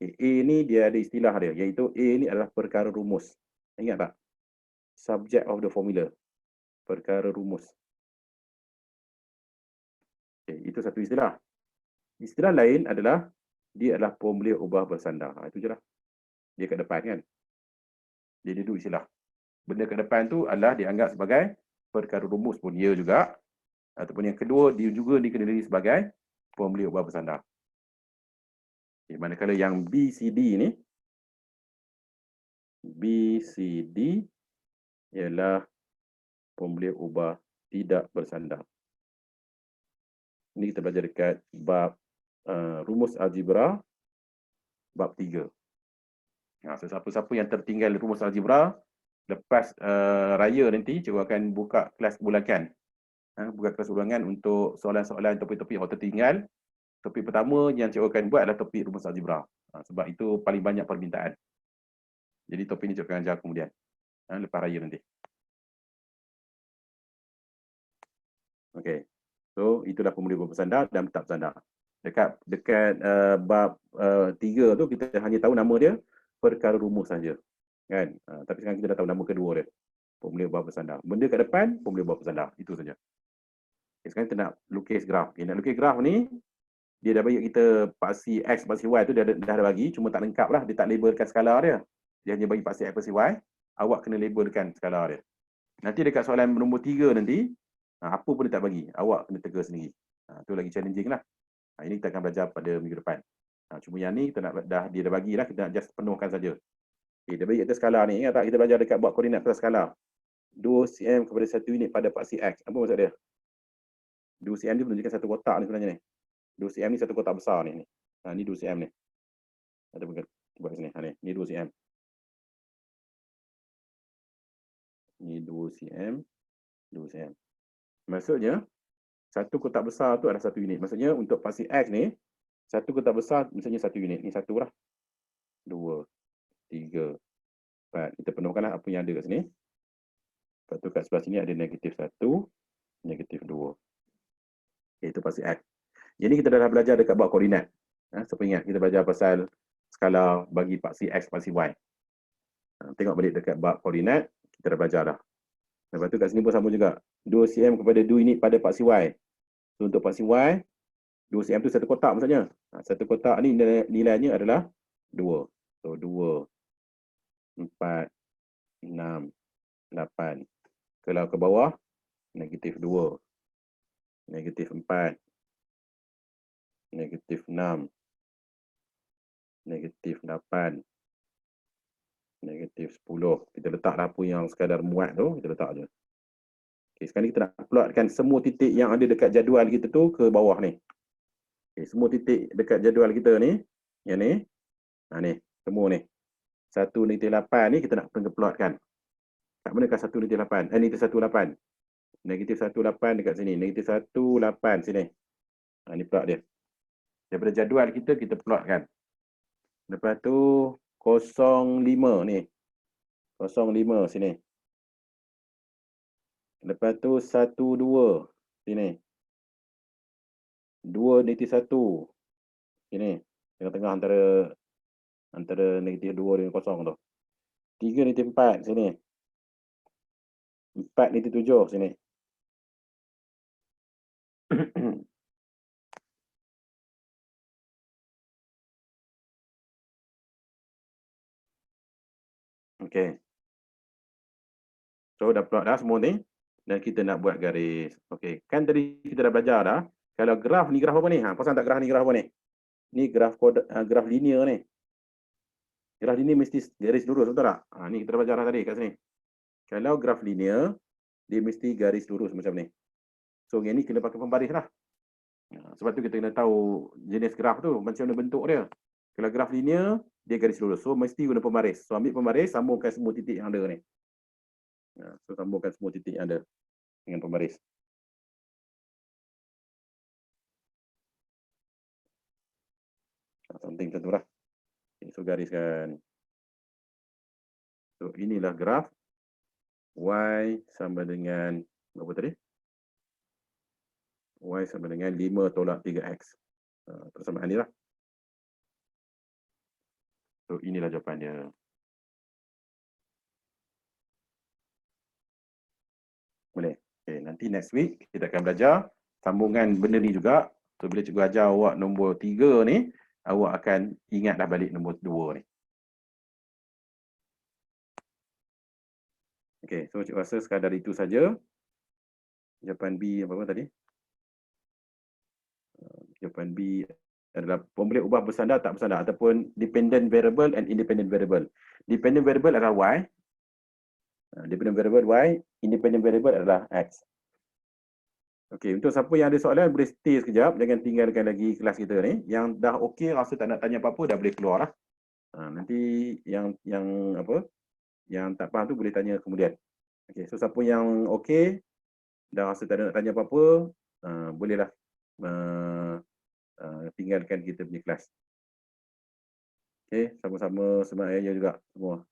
Okay, A ni dia ada istilah dia, iaitu A ni adalah perkara rumus. Ingat tak? Subject of the formula. Perkara rumus. Okay, itu satu istilah. Istilah lain adalah dia adalah formula ubah bersandar. Itu je lah. Dia kat depan kan. Dia dua istilah. Benda kat depan tu adalah dianggap sebagai perkara rumus pun ya juga. Ataupun yang kedua, dia juga dikenali sebagai formula ubah bersandar. Okay, manakala yang BCD ni, BCD ialah formula ubah tidak bersandar. Ini kita belajar dekat bab rumus algebra bab 3. So, siapa-siapa yang tertinggal rumus algebra, lepas raya nanti cikgu akan buka kelas bulakan. Buka kelas bulakan untuk soalan-soalan topik-topik yang tertinggal. Topik pertama yang cikgu akan buat adalah topik rumus algebra. Sebab itu paling banyak permintaan. Jadi topik ini cikgu akan ajar kemudian. Lepas raya nanti. Okey. So, itulah pemulia bersandar dan tak bersandar. Dekat bab 3 tu kita hanya tahu nama dia, perkara rumus saja. Kan? Tapi sekarang kita dah tahu nama kedua dia. Pemulia bab bersandar. Benda kat depan, pemulia bab bersandar. Itu saja. Okay, sekarang kita nak lukis graf. Okay, nak lukis graf ni, dia dah bagi kita paksi X, paksi Y tu dah ada bagi. Cuma tak lengkap lah. Dia tak labelkan skala dia. Dia hanya bagi paksi X, paksi Y. Awak kena labelkan skala dia. Nanti dekat soalan nombor 3 nanti, apa pun dia tak bagi. Awak kena tega sendiri. Itu lagi challenging lah. Ini kita akan belajar pada minggu depan. Cuma yang ni kita nak dia dah bagi lah, kita nak just penuhkan saja. Okay, dia bagi kita skala ni. Ingat tak kita belajar dekat buat koordinat pada skala? 2 cm kepada 1 unit pada paksi X. Apa maksud dia? 2 cm ni menunjukkan satu kotak ni sebenarnya ni. 2 cm ni satu kotak besar ni. Ni 2 cm ni. Ada buat sini. Ni 2 cm. Ni 2 cm. 2 cm. Maksudnya, satu kotak besar tu adalah 1 unit. Maksudnya untuk paksi X ni, satu kotak besar maksudnya 1 unit. Ni 1 lah. 2, 3, 4. Kita penuhkanlah apa yang ada kat sini. Lepas tu kat sebelah sini ada negatif 1, negatif 2. Itu paksi X. Jadi kita dah belajar dekat bab koordinat. Siapa ingat kita belajar pasal skala bagi paksi X, paksi Y. Tengok balik dekat bab koordinat, kita dah belajar dah. Lepas tu kat sini pun sama juga. 2 cm kepada 2 unit pada paksi Y. So, untuk paksi Y, 2 cm tu satu kotak maksudnya. Satu kotak ni nilainya adalah 2. So, 2, 4, 6, 8. Kalau ke bawah, negatif 2, negatif 4, negatif 6, negatif 8, negatif 10. Kita letaklah apa yang sekadar muat tu, kita letak je. Okay, sekarang kita nak plotkan semua titik yang ada dekat jadual kita tu ke bawah ni. Okay, semua titik dekat jadual kita ni, yang ni, ni, semua ni. 1-8 ni kita nak plotkan. Kat manakah 1-8? Negatif 18. Negatif 18 dekat sini. Negatif 18 sini. Ni plot dia. Daripada jadual kita plotkan. Lepas tu 0,5 ni. 0,5 sini. Lepas tu 1,2 sini. 2-1 sini. Tengah-tengah antara negatif 2 dengan 0 tu. 3-4 sini. 4-7 sini. Okey. So dah plot dah semua ni. Dan kita nak buat garis. Okey, kan tadi kita dah belajar dah. Kalau graf ni graf apa ni? Pasal tak graf ni graf apa ni? Ni graf linear ni. Graf linear mesti garis lurus, betul tak? Ni kita dah belajar dah tadi kat sini. Kalau graf linear, dia mesti garis lurus macam ni. So yang ni kena pakai pembaris lah. Sebab tu kita kena tahu jenis graf tu, macam mana bentuk dia. Kalau graf linear, dia garis lurus. So mesti guna pembaris. So ambil pembaris, sambungkan semua titik yang ada ni. So sambungkan semua titik yang ada dengan pembaris. Something macam tu lah. Okay, so gariskan. So inilah graf. Y sama dengan berapa tadi? Y sama dengan 5/3x. Persamaan ni lah. So inilah jawapan dia. Boleh. Okay, nanti next week kita akan belajar sambungan benda ni juga. So bila cikgu ajar awak nombor 3 ni, awak akan ingat dah balik nombor 2 ni. Okay, so cikgu rasa sekadar itu saja. Jawapan B apa tadi? Jawapan B adalah boleh ubah bersandar tak bersandar ataupun dependent variable and independent variable. Dependent variable adalah Y. Dependent variable Y, independent variable adalah X. Okey, untuk siapa yang ada soalan boleh stay sekejap, jangan tinggalkan lagi kelas kita ni. Yang dah okey rasa tak nak tanya apa-apa dah boleh keluar lah. Nanti yang apa, yang tak faham tu boleh tanya kemudian. Okey, so siapa yang okey, dah rasa tak ada nak tanya apa-apa, bolehlah tinggalkan kita punya kelas. Okey, sama-sama semangat ya juga semua.